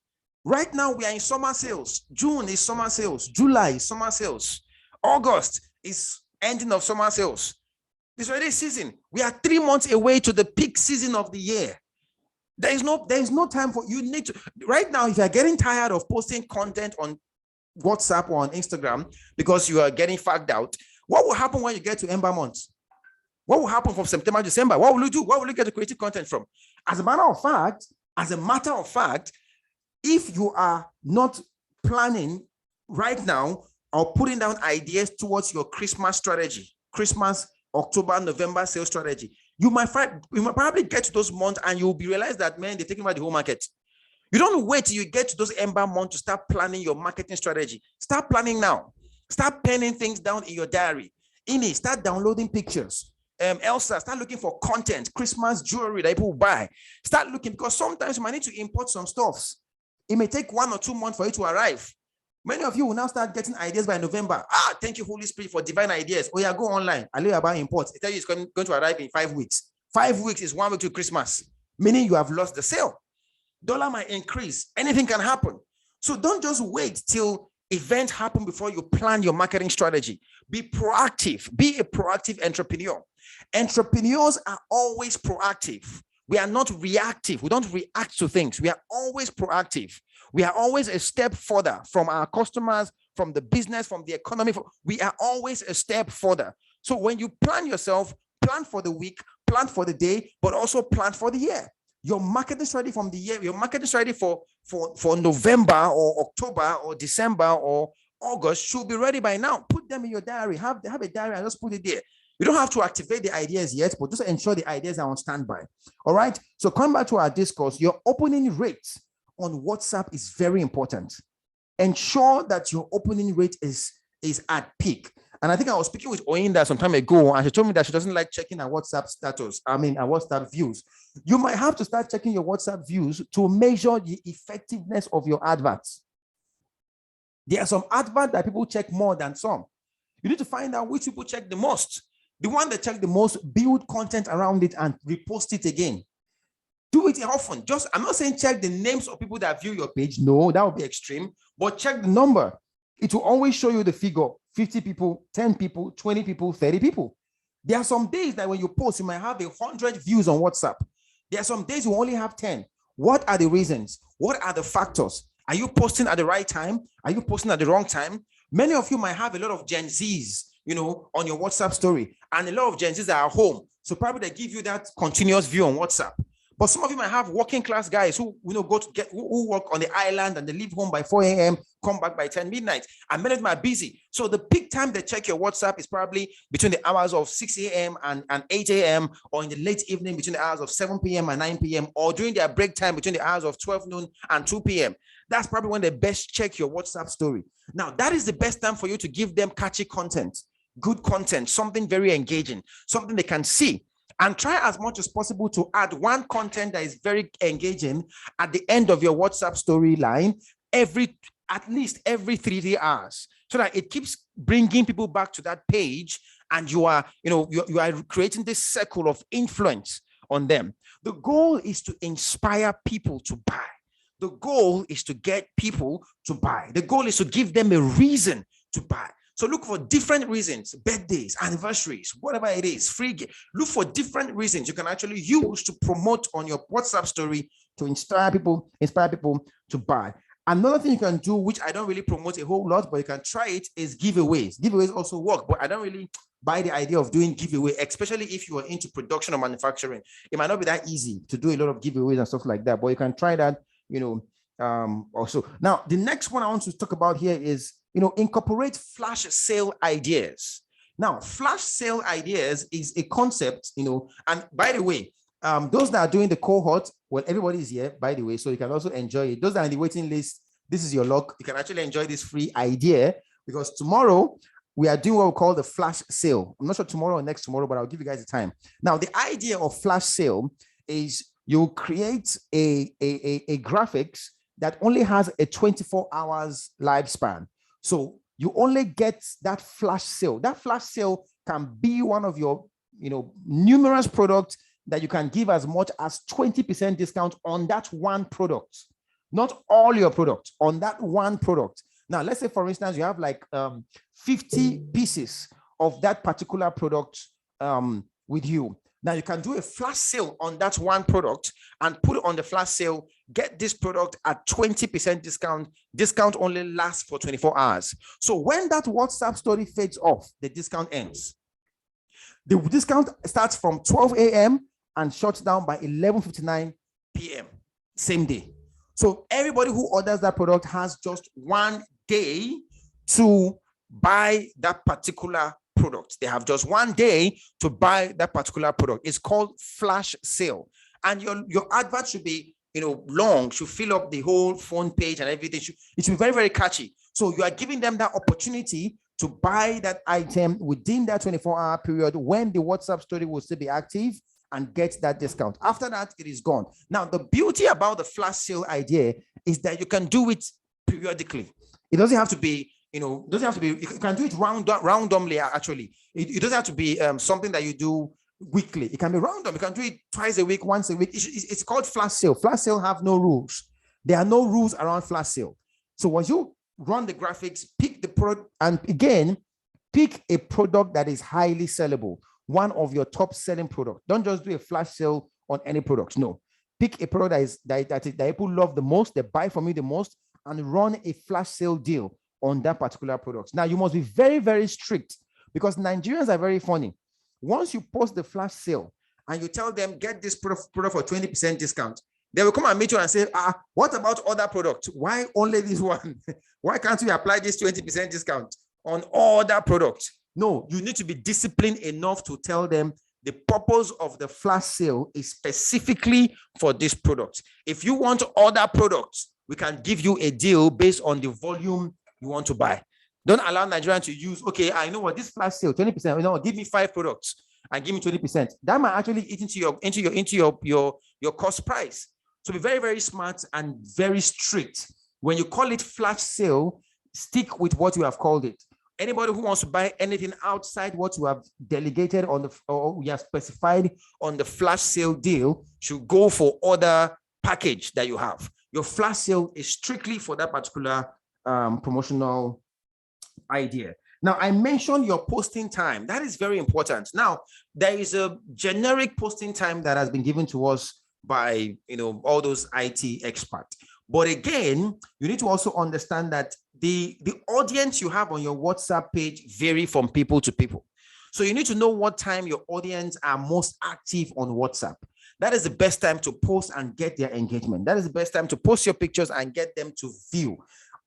Right now, we are in summer sales. June is summer sales. July is summer sales. August is ending of summer sales. This already season. We are 3 months away to the peak season of the year. There is no time for you. Need to right now. If you are getting tired of posting content on WhatsApp or on Instagram because you are getting fagged out, what will happen when you get to Ember months? What will happen from September to December? What will you do? What will you get the creative content from? As a matter of fact, if you are not planning right now or putting down ideas towards your Christmas strategy, Christmas, October, November sales strategy, you might probably get to those months and you'll be realized that, man, they're taking about the whole market. You don't wait till you get to those Ember months to start planning your marketing strategy. Start planning now. Start penning things down in your diary. Ini, start downloading pictures. Elsa, start looking for content, Christmas jewelry that people will buy. Start looking, because sometimes you might need to import some stuffs. It may take 1 or 2 months for it to arrive. Many of you will now start getting ideas by November. Thank you, Holy Spirit, for divine ideas. Oh yeah, go online. I'll tell you about imports. I tell you it's going to arrive in 5 weeks. 5 weeks is 1 week to Christmas, meaning you have lost the sale. Dollar might increase. Anything can happen. So don't just wait till events happen before you plan your marketing strategy. Be proactive. Be a proactive entrepreneur. Entrepreneurs are always proactive. We are not reactive. We don't react to things. We are always proactive. We are always a step further from our customers, from the business, from the economy. We are always a step further. So when you plan yourself, plan for the week, plan for the day, but also plan for the year. Your marketing strategy from the year, your marketing strategy for November or October or December or August should be ready by now. Put them in your diary. Have a diary and just put it there. You don't have to activate the ideas yet, but just ensure the ideas are on standby. All right. So coming back to our discourse, your opening rate on WhatsApp is very important. Ensure that your opening rate is at peak. And I think I was speaking with Oyinda some time ago, and she told me that she doesn't like checking her WhatsApp status. Her WhatsApp views. You might have to start checking your WhatsApp views to measure the effectiveness of your adverts. There are some adverts that people check more than some. You need to find out which people check the most. The one that check the most, build content around it and repost it again. Do it often. I'm not saying check the names of people that view your page. No, that would be extreme. But check the number. It will always show you the figure. 50 people, 10 people, 20 people, 30 people. There are some days that when you post, you might have 100 views on WhatsApp. There are some days you only have 10. What are the reasons? What are the factors? Are you posting at the right time? Are you posting at the wrong time? Many of you might have a lot of Gen Zs, on your WhatsApp story, and a lot of Gen Zs are at home. So probably they give you that continuous view on WhatsApp. But some of you might have working class guys who who work on the island and they leave home by 4 a.m., come back by 10 midnight, and many of them are busy. So the peak time they check your WhatsApp is probably between the hours of 6 a.m. and 8 a.m., or in the late evening between the hours of 7 p.m. and 9 p.m., or during their break time between the hours of 12 noon and 2 p.m. That's probably when they best check your WhatsApp story. Now, that is the best time for you to give them catchy content, good content, something very engaging, something they can see. And try as much as possible to add one content that is very engaging at the end of your WhatsApp storyline at least every 3 hours, so that it keeps bringing people back to that page, and you are creating this circle of influence on them. The goal is to inspire people to buy. The goal is to get people to buy. The goal is to give them a reason to buy. So look for different reasons, birthdays, anniversaries, whatever it is, free gift. Look for different reasons you can actually use to promote on your WhatsApp story to inspire people to buy. Another thing you can do, which I don't really promote a whole lot, but you can try it, is giveaways. Giveaways also work, but I don't really buy the idea of doing giveaway, especially if you are into production or manufacturing. It might not be that easy to do a lot of giveaways and stuff like that, but you can try that Also. Now, the next one I want to talk about here is, incorporate flash sale ideas. Now, flash sale ideas is a concept, and by the way, those that are doing the cohort, well, everybody is here, by the way, so you can also enjoy it. Those that are in the waiting list, this is your luck. You can actually enjoy this free idea, because tomorrow we are doing what we call the flash sale. I'm not sure tomorrow or next tomorrow, but I'll give you guys the time. Now, the idea of flash sale is you create a graphics that only has a 24 hours lifespan. So you only get that flash sale. That flash sale can be one of your, numerous products that you can give as much as 20% discount on that one product, not all your products, on that one product. Now, let's say, for instance, you have like 50 pieces of that particular product with you. Now, you can do a flash sale on that one product and put it on the flash sale, get this product at 20% discount. Discount only lasts for 24 hours. So when that WhatsApp story fades off, the discount ends. The discount starts from 12 a.m. and shuts down by 11:59 p.m. same day. So everybody who orders that product has just 1 day to buy that particular product. They have just 1 day to buy that particular product. It's called flash sale. And your advert should be, long, should fill up the whole phone page and everything. It should be very, very catchy. So you are giving them that opportunity to buy that item within that 24-hour period when the WhatsApp story will still be active, and get that discount. After that, it is gone. Now, the beauty about the flash sale idea is that you can do it periodically. It doesn't have to be, you can do it randomly, actually. It doesn't have to be something that you do weekly. It can be random. You can do it twice a week, once a week. It's called flash sale. Flash sale have no rules. There are no rules around flash sale. So once you run the graphics, pick the product, and again, pick a product that is highly sellable. One of your top selling products. Don't just do a flash sale on any products. No, pick a product that people love the most, they buy from you the most, and run a flash sale deal on that particular product. Now, you must be very, very strict, because Nigerians are very funny. Once you post the flash sale and you tell them, get this product for 20% discount, they will come and meet you and say, what about other products? Why only this one? Why can't we apply this 20% discount on other products? No, you need to be disciplined enough to tell them the purpose of the flash sale is specifically for this product. If you want other products, we can give you a deal based on the volume you want to buy. Don't allow Nigerians to use, okay, I know what this flash sale, 20%, give me 5 products and give me 20%. That might actually eat into your cost price. So be very, very smart and very strict. When you call it flash sale, stick with what you have called it. Anybody who wants to buy anything outside what you have delegated or we have specified on the flash sale deal should go for other package that you have. Your flash sale is strictly for that particular promotional idea. Now, I mentioned your posting time. That is very important. Now, there is a generic posting time that has been given to us by all those IT experts. But again, you need to also understand that the audience you have on your WhatsApp page vary from people to people. So you need to know what time your audience are most active on WhatsApp. That is the best time to post and get their engagement. That is the best time to post your pictures and get them to view.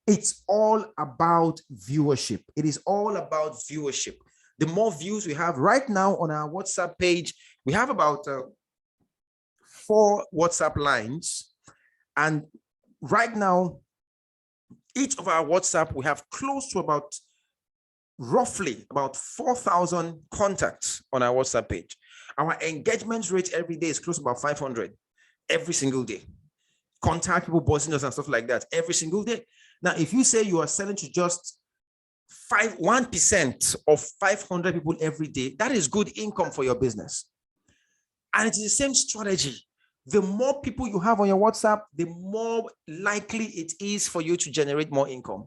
It's all about viewership. It is all about viewership. The more views we have right now on our WhatsApp page, we have about 4 WhatsApp lines. And right now, each of our WhatsApp, we have close to roughly about 4,000 contacts on our WhatsApp page. Our engagement rate every day is close to about 500 every single day. Contact people, bossing us and stuff like that every single day. Now, if you say you are selling to just 1% of 500 people every day, that is good income for your business. And it is the same strategy. The more people you have on your WhatsApp, the more likely it is for you to generate more income.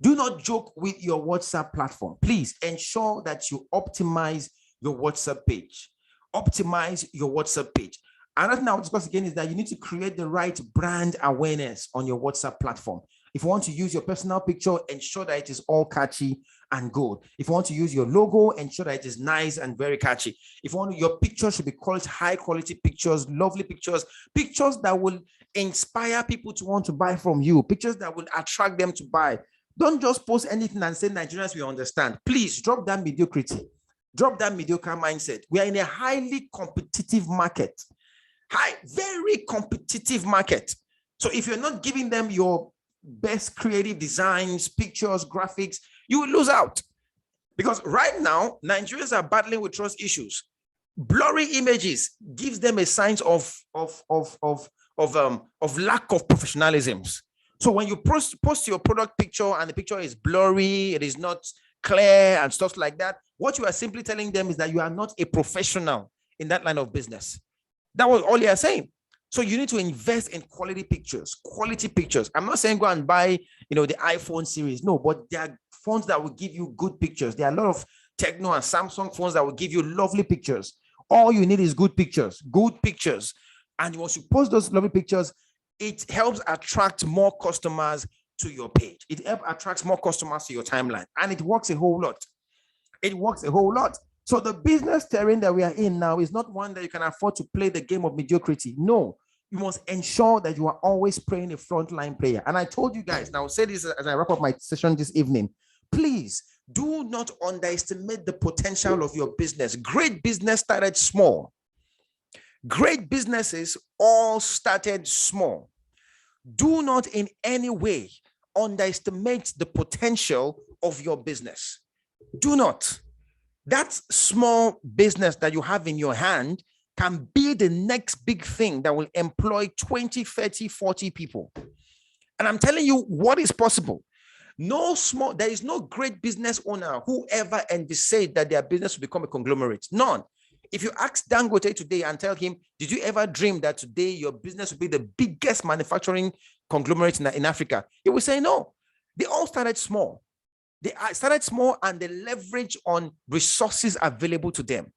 Do not joke with your WhatsApp platform. Please ensure that you optimize your WhatsApp page. Optimize your WhatsApp page. Another thing I will discuss again is that you need to create the right brand awareness on your WhatsApp platform. If you want to use your personal picture, ensure that it is all catchy and good. If you want to use your logo, ensure that it is nice and very catchy. If you want, your picture should be quality, high quality pictures, lovely pictures, pictures that will inspire people to want to buy from you, pictures that will attract them to buy. Don't just post anything and say Nigerians will understand. Please drop that mediocrity. Drop that mediocre mindset. We are in a highly competitive market. Very competitive market. So if you're not giving them your best creative designs, pictures, graphics, you will lose out. Because right now, Nigerians are battling with trust issues. Blurry images gives them a sign of lack of professionalism. So when you post your product picture and the picture is blurry, it is not clear and stuff like that, what you are simply telling them is that you are not a professional in that line of business. That was all you are saying. So you need to invest in quality pictures. I'm not saying go and buy, the iPhone series. No, but there are phones that will give you good pictures. There are a lot of Techno and Samsung phones that will give you lovely pictures. All you need is good pictures. And once you post those lovely pictures, it helps attract more customers to your page. It helps attract more customers to your timeline. And it works a whole lot. So the business terrain that we are in now is not one that you can afford to play the game of mediocrity. No, you must ensure that you are always playing a frontline player. And I told you guys, and I will say this as I wrap up my session this evening, please do not underestimate the potential of your business. Great business started small. Great businesses all started small. Do not in any way underestimate the potential of your business. Do not. That small business that you have in your hand can be the next big thing that will employ 20, 30, 40 people. And I'm telling you what is possible. There is no great business owner who ever envisaged that their business will become a conglomerate. None. If you ask Dangote today and tell him, did you ever dream that today your business will be the biggest manufacturing conglomerate in Africa? He will say no. They all started small. They started small and they leverage on resources available to them.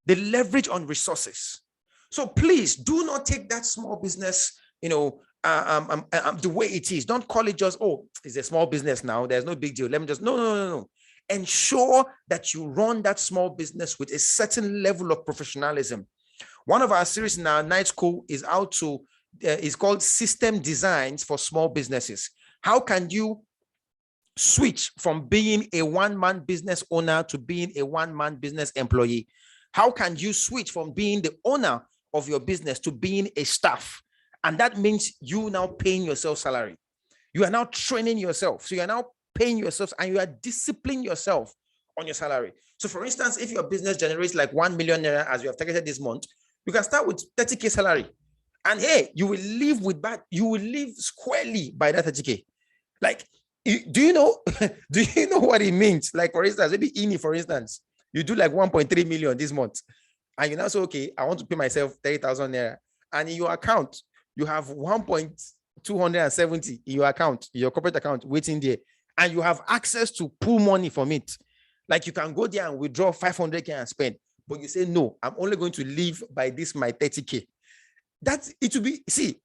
They leverage on resources. So please do not take that small business, the way it is. Don't call it just, oh, it's a small business now. There's no big deal. Let me just, no. Ensure that you run that small business with a certain level of professionalism. One of our series in our night school is is called System Designs for Small Businesses. How can you switch from being a one-man business owner to being a one-man business employee? How can you switch from being the owner of your business to being a staff? And that means you now paying yourself salary. You are now training yourself. So you are now paying yourself and you are disciplining yourself on your salary. So for instance, if your business generates like 1 million naira as you have targeted this month, you can start with 30K salary. And hey, you will live squarely by that 30K. Like, do you know what it means? Like, for instance, maybe INI, for instance, you do like 1.3 million this month. And you now say, okay, I want to pay myself 30,000 naira. And in your account, you have 1.270 in your account, your corporate account waiting there. And you have access to pull money from it. Like you can go there and withdraw 500K and spend. But you say, no, I'm only going to live by this, my 30K. It will be, see,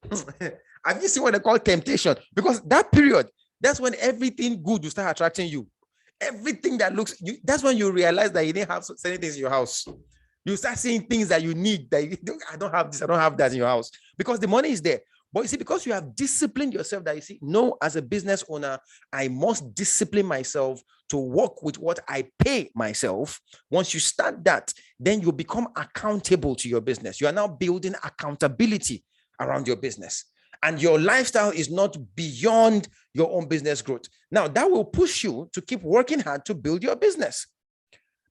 have you seen what they call temptation? Because that period, that's when everything good will start attracting you. Everything that looks, that's when you realize that you didn't have certain things in your house. You start seeing things that you need that I don't have this, I don't have that in your house because the money is there. But you see, because you have disciplined yourself that you see, no, as a business owner, I must discipline myself to work with what I pay myself. Once you start that, then you become accountable to your business. You are now building accountability around your business. And your lifestyle is not beyond your own business growth. Now, that will push you to keep working hard to build your business.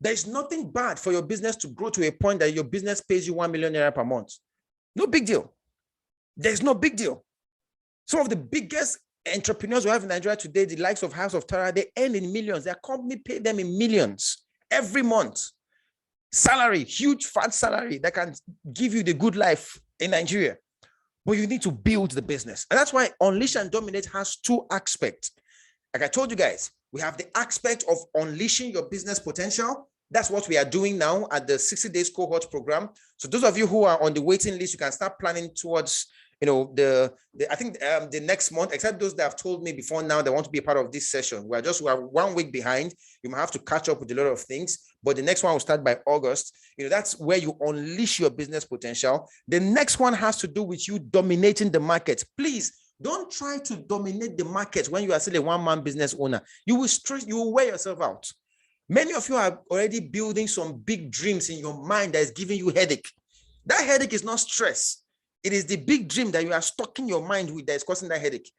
There is nothing bad for your business to grow to a point that your business pays you 1 million naira per month. No big deal. There's no big deal. Some of the biggest entrepreneurs we have in Nigeria today, the likes of House of Tara, they earn in millions. Their company pay them in millions every month. Salary, huge fat salary that can give you the good life in Nigeria. But you need to build the business. And that's why Unleash and Dominate has two aspects. Like I told you guys, we have the aspect of unleashing your business potential. That's what we are doing now at the 60 days cohort program. So those of you who are on the waiting list, you can start planning towards I think the next month, except those that have told me before now they want to be a part of this session. We are 1 week behind. You might have to catch up with a lot of things, but the next one will start by August. That's where you unleash your business potential. The next one has to do with you dominating the market. Please don't try to dominate the market when you are still a one-man business owner. You will wear yourself out. Many of you are already building some big dreams in your mind that is giving you headache. That headache is not stress. It is the big dream that you are stuck in your mind with that is causing that headache.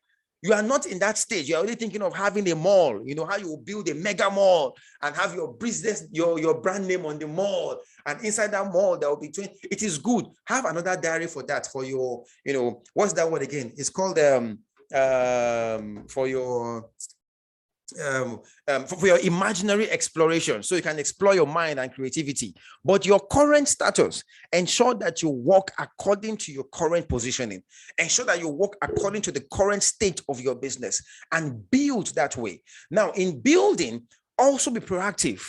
You are not in that stage. You're already thinking of having a mall, how you will build a mega mall and have your business, your brand name on the mall. And inside that mall, there will be 20. It is good. Have another diary for that, for your, what's that word again? It's called for your for your imaginary exploration, so you can explore your mind and creativity. But your current status, ensure that you walk according to your current positioning. Ensure that you walk according to the current state of your business and build that way. Now, in building, also be proactive.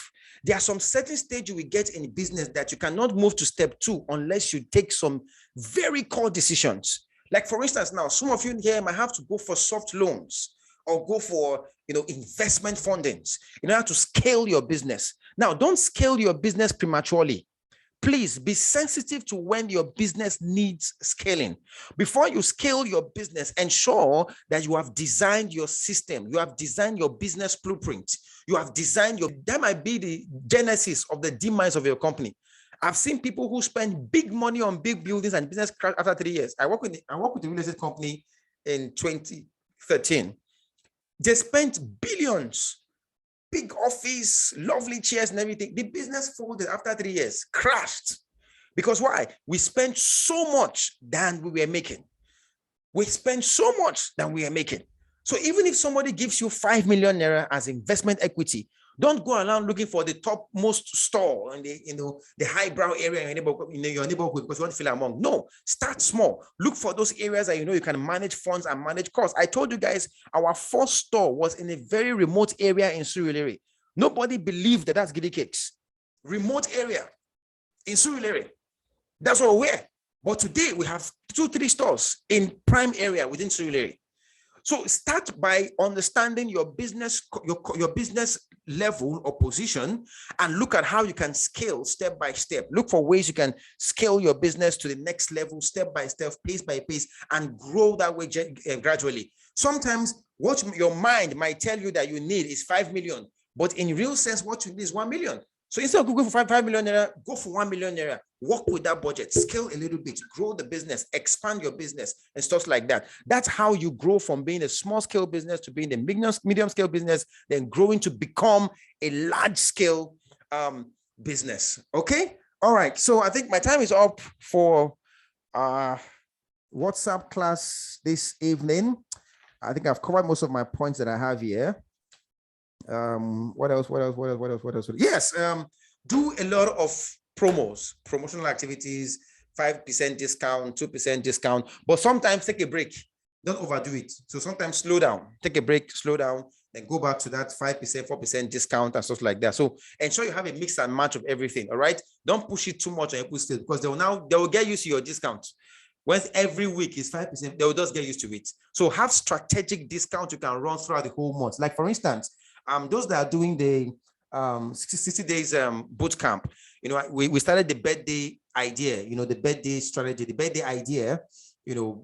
There are some certain stage you will get in business that you cannot move to step 2 unless you take some very core decisions. Like, for instance, now some of you here might have to go for soft loans or go for investment fundings in order to scale your business. Now, don't scale your business prematurely. Please be sensitive to when your business needs scaling. Before you scale your business, ensure that you have designed your system, you have designed your business blueprint, you have designed that might be the genesis of the demise of your company. I've seen people who spend big money on big buildings and business crash after 3 years. I work with the real estate company in 2013. They spent billions, big office, lovely chairs and everything. The business folded after 3 years, crashed. Because why? We spent so much than we were making. We spent so much than we are making. So even if somebody gives you 5 million naira as investment equity, don't go around looking for the topmost store in the highbrow area in your neighborhood because you want to feel among. No, start small. Look for those areas that you can manage funds and manage costs. I told you guys our first store was in a very remote area in Surulere. Nobody believed that that's Giddy Cakes. Remote area in Surulere. That's what we were. But today we have 2-3 stores in prime area within Surulere. So start by understanding your business, your business level or position, and look at how you can scale step by step. Look for ways you can scale your business to the next level, step by step, pace by pace, and grow that way gradually. Sometimes what your mind might tell you that you need is 5 million, but in real sense, what you need is 1 million. So instead of going for 5 million naira, go for 1 million naira. Work with that budget, scale a little bit, grow the business, expand your business, and stuff like that. That's how you grow from being a small scale business to being a medium scale business, then growing to become a large scale business. Okay. All right. So I think my time is up for WhatsApp class this evening. I think I've covered most of my points that I have here. What else? Yes. Do a lot of promotional activities, 5% discount, 2% discount, but sometimes take a break. Don't overdo it. So sometimes slow down, take a break, slow down, then go back to that 5%, 4% discount and stuff like that. So ensure you have a mix and match of everything. All right. Don't push it too much on your push still, because they will get used to your discount. Once every week is 5%, they will just get used to it. So have strategic discount you can run throughout the whole month. Like, for instance, those that are doing the 60 days boot camp, we started the birthday idea, the birthday strategy, the birthday idea,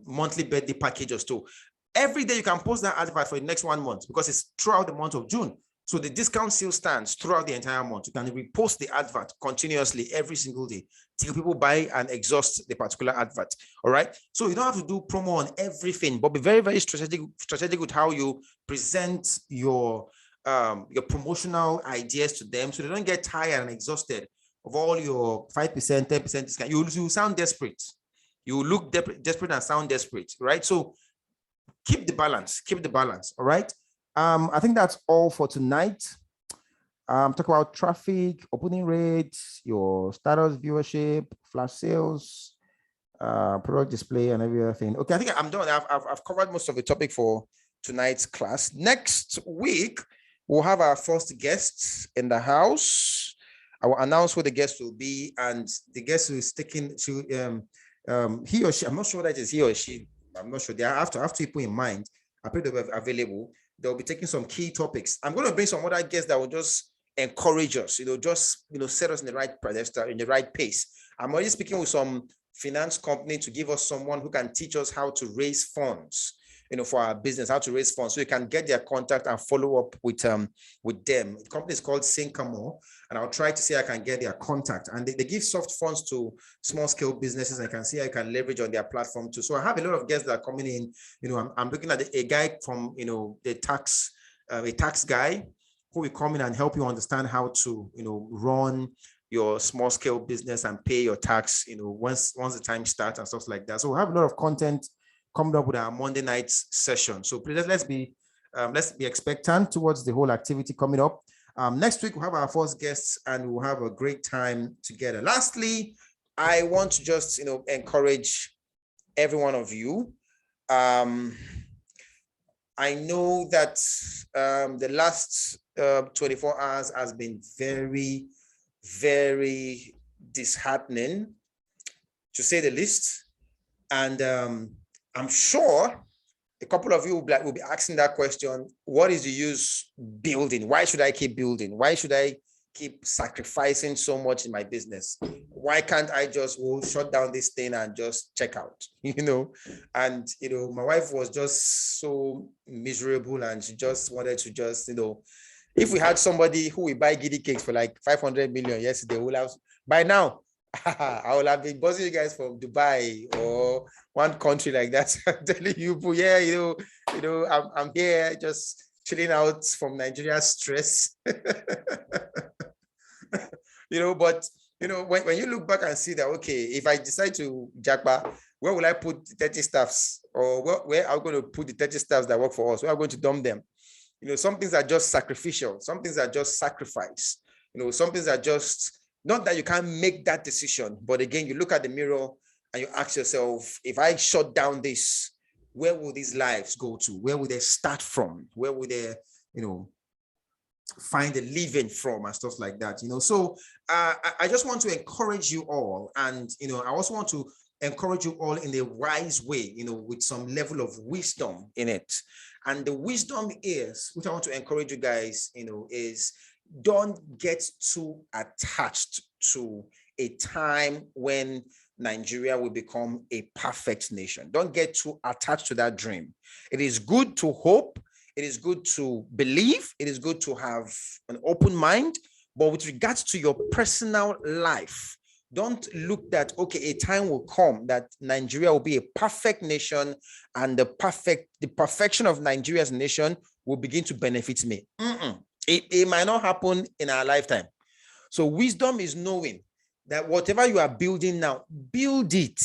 monthly birthday package or so. Every day you can post that advert for the next 1 month because it's throughout the month of June. So the discount still stands throughout the entire month. You can repost the advert continuously every single day till people buy and exhaust the particular advert. All right. So you don't have to do promo on everything, but be very, very strategic with how you present your promotional ideas to them, so they don't get tired and exhausted of all your 5%, 10% discount. You sound desperate. You look desperate and sound desperate, right? So keep the balance. All right. I think that's all for tonight. Talk about traffic, opening rates, your status, viewership, flash sales, product display, and everything. Okay, I think I'm done. I've covered most of the topic for tonight's class. Next week, we'll have our first guest in the house. I will announce who the guest will be, and the guest who is taking to he or she. I'm not sure that is he or she. I'm not sure. They have to have people in mind. I pray they'll be available. They'll be taking some key topics. I'm going to bring some other guests that will just encourage us, just, set us in the right pedestal, in the right pace. I'm already speaking with some finance company to give us someone who can teach us how to raise funds, for our business, how to raise funds, so you can get their contact and follow up with them. The company is called Syncamore, and I'll try to see I can get their contact. And they give soft funds to small scale businesses. I can see I can leverage on their platform too. So I have a lot of guests that are coming in. I'm looking at a guy from the tax, a tax guy who will come in and help you understand how to run your small scale business and pay your tax once the time starts and stuff like that. So we have a lot of content coming up with our Monday night session. So please let's be expectant towards the whole activity coming up. Next week we'll have our first guests and we'll have a great time together. Lastly, I want to just encourage every one of you. I know that the last 24 hours has been very, very disheartening, to say the least. And I'm sure a couple of you will be asking that question: what is the use building? Why should I keep building? Why should I keep sacrificing so much in my business? Why can't I just shut down this thing and just check out? And my wife was just so miserable, and she just wanted to just, if we had somebody who will buy giddy cakes for like 500 million yesterday, we'll have, by now, I will have been buzzing you guys from Dubai or one country like that. I'm telling you, yeah, I'm here just chilling out from Nigeria's stress. But when you look back and see that, okay, if I decide to jackpot, where will I put the 30 staffs, or where are we going to put the 30 staffs that work for us? Where are we going to dump them? Some things are just sacrificial. Some things are just sacrifice. Some things are just, not that you can't make that decision, but again, you look at the mirror and you ask yourself, if I shut down this, where will these lives go to? Where will they start from? Where will they, find a living from and stuff like that? So I just want to encourage you all. And, I also want to encourage you all in a wise way, with some level of wisdom in it. And the wisdom is, which I want to encourage you guys, is don't get too attached to a time when Nigeria will become a perfect nation. Don't get too attached to that dream. It is good to hope. It is good to believe. It is good to have an open mind. But with regards to your personal life, don't look that, okay, a time will come that Nigeria will be a perfect nation and the perfection of Nigeria as a nation will begin to benefit me. It might not happen in our lifetime. So wisdom is knowing that whatever you are building now, build it.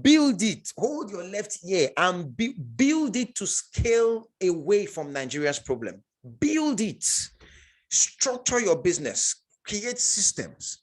Build it. Hold your left ear and build it to scale away from Nigeria's problem. Build it. Structure your business. Create systems.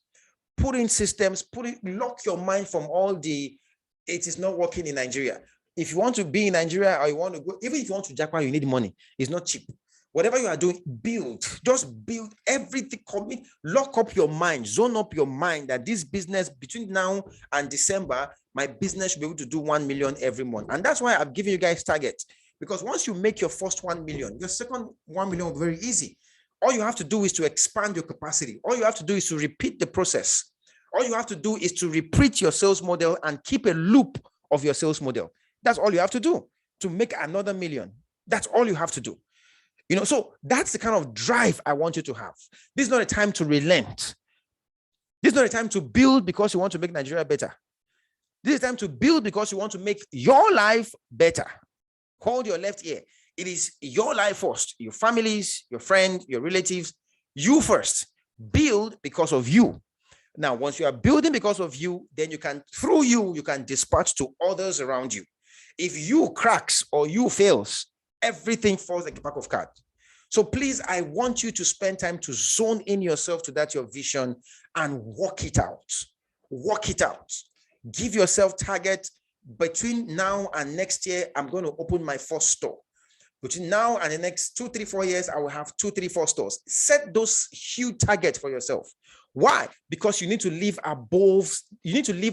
Put in systems. Lock your mind from all the, it is not working in Nigeria. If you want to be in Nigeria or you want to go, even if you want to jackpot, you need money. It's not cheap. Whatever you are doing, build. Just build everything. Commit. Lock up your mind. Zone up your mind that this business between now and December, my business should be able to do 1 million every month. And that's why I've given you guys targets. Because once you make your first 1 million, your second 1 million will be very easy. All you have to do is to expand your capacity. All you have to do is to repeat the process. All you have to do is to repeat your sales model and keep a loop of your sales model. That's all you have to do to make another million. That's all you have to do. So that's the kind of drive I want you to have. This is not a time to relent. This is not a time to build because you want to make Nigeria better. This is time to build because you want to make your life better. Hold your left ear. It is your life first. Your families, your friends, your relatives, you first. Build because of you. Now, once you are building because of you, then you can dispatch to others around you. If you cracks or you fails, everything falls like a pack of cards. So please, I want you to spend time to zone in yourself to that your vision and work it out. Work it out. Give yourself target. Between now and next year, I'm going to open my first store. Between now and the next 2, 3, 4 years, I will have 2, 3, 4 stores. Set those huge targets for yourself. Why? Because you need to live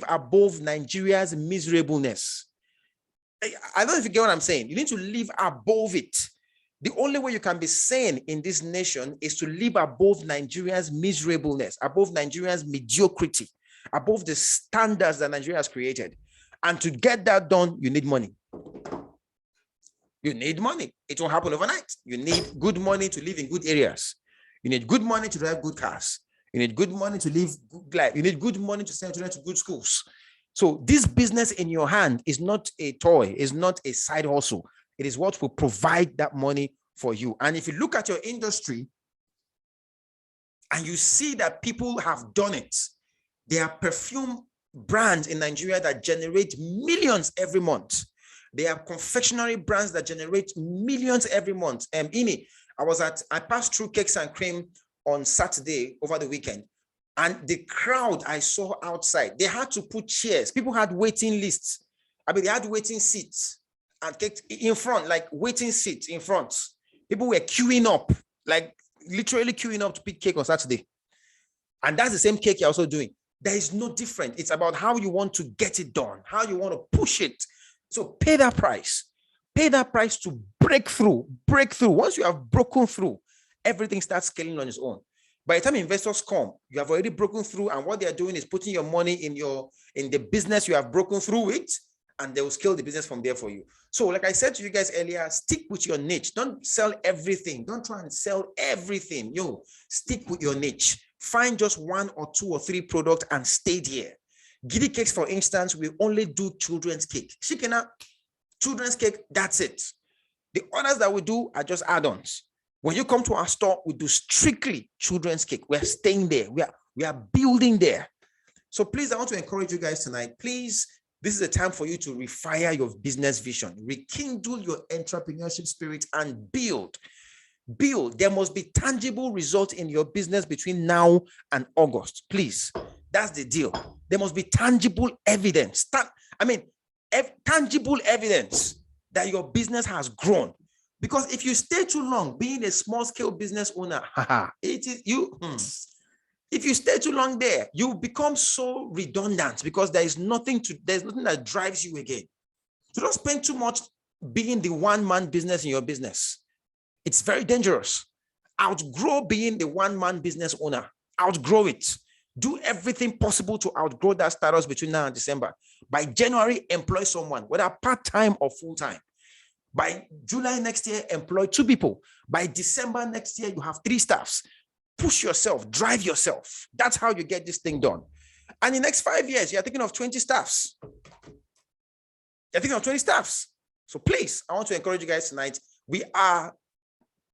above Nigeria's miserableness. I don't know if you get what I'm saying. You need to live above it. The only way you can be sane in this nation is to live above Nigeria's miserableness, above Nigeria's mediocrity, above the standards that Nigeria has created. And to get that done, you need money. You need money. It won't happen overnight. You need good money to live in good areas. You need good money to drive good cars. You need good money to live good life. You need good money to send children to good schools. So this business in your hand is not a toy, is not a side hustle. It is what will provide that money for you. And if you look at your industry and you see that people have done it, there are perfume brands in Nigeria that generate millions every month. There are confectionery brands that generate millions every month. Ini, I passed through Cakes and Cream on Saturday over the weekend, and the crowd I saw outside, they had to put chairs. People had waiting lists. I mean, they had waiting seats and cake in front, like waiting seats in front. People were queuing up, like literally queuing up to pick cake on Saturday. And that's the same cake you're also doing. There is no different. It's about how you want to get it done, how you want to push it. So pay that price. Pay that price to break through. Break through. Once you have broken through, everything starts scaling on its own. By the time investors come, you have already broken through, and what they are doing is putting your money in the business you have broken through with, and they will scale the business from there for you. So like I said to you guys earlier, stick with your niche. Don't sell everything. Don't try and sell everything. Stick with your niche. Find just 1 or 2 or 3 products and stay there. Giddy Cakes, for instance, we only do children's cake. Shikena, children's cake, that's it. The others that we do are just add-ons. When you come to our store, we do strictly children's cake. We are staying there. We are building there. So please, I want to encourage you guys tonight. Please, this is a time for you to refire your business vision, rekindle your entrepreneurship spirit, and build. Build. There must be tangible results in your business between now and August. Please, that's the deal. There must be tangible evidence. Tangible evidence that your business has grown. Because if you stay too long being a small-scale business owner, if you stay too long there, you become so redundant because there's nothing that drives you again. So don't spend too much being the one-man business in your business. It's very dangerous. Outgrow being the one-man business owner. Outgrow it. Do everything possible to outgrow that status between now and December. By January, employ someone, whether part-time or full-time. By July next year, employ 2 people. By December next year, you have 3 staffs. Push yourself, drive yourself. That's how you get this thing done. And in the next 5 years, you're thinking of 20 staffs. You're thinking of 20 staffs. So please, I want to encourage you guys tonight. We are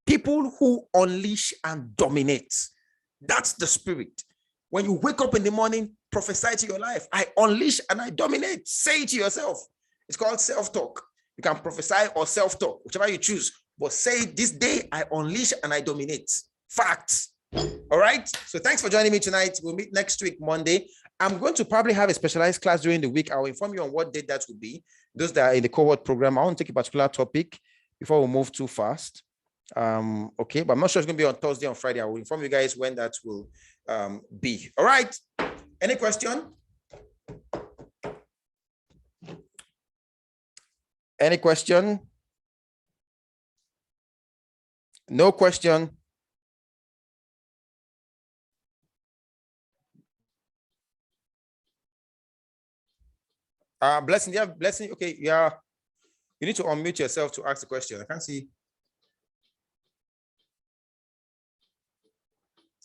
people who unleash and dominate. That's the spirit. When you wake up in the morning, prophesy to your life. I unleash and I dominate. Say it to yourself. It's called self-talk. You can prophesy or self-talk, whichever you choose. But say, this day, I unleash and I dominate. Facts. All right? So thanks for joining me tonight. We'll meet next week, Monday. I'm going to probably have a specialized class during the week. I'll inform you on what date that will be. Those that are in the cohort program, I want to take a particular topic before we move too fast. Okay, but I'm not sure it's going to be on Thursday or Friday. I will inform you guys when that will be. All right? Any question? Any question? No question. Blessing, yeah, Blessing. Okay, yeah. You need to unmute yourself to ask the question. I can't see.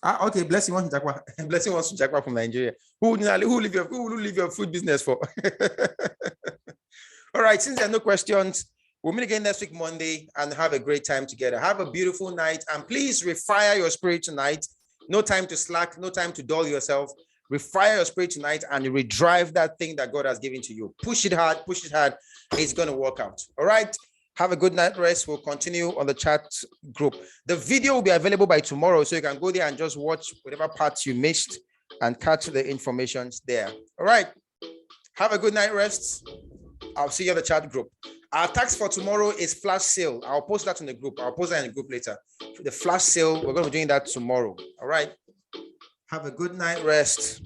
Okay, Blessing wants to Jackwa. Blessing wants to Jackwa from Nigeria. Who will leave your food business for? All right, since there are no questions, we'll meet again next week, Monday, and have a great time together. Have a beautiful night, and please refire your spirit tonight. No time to slack, no time to dull yourself. Refire your spirit tonight and redrive that thing that God has given to you. Push it hard, push it hard. It's going to work out. All right. Have a good night rest. We'll continue on the chat group. The video will be available by tomorrow, so you can go there and just watch whatever parts you missed and catch the information there. All right. Have a good night rest. I'll see you in the chat group. Our tax for tomorrow is flash sale. I'll post that in the group. I'll post that in the group later. The flash sale, we're going to be doing that tomorrow. All right. Have a good night rest.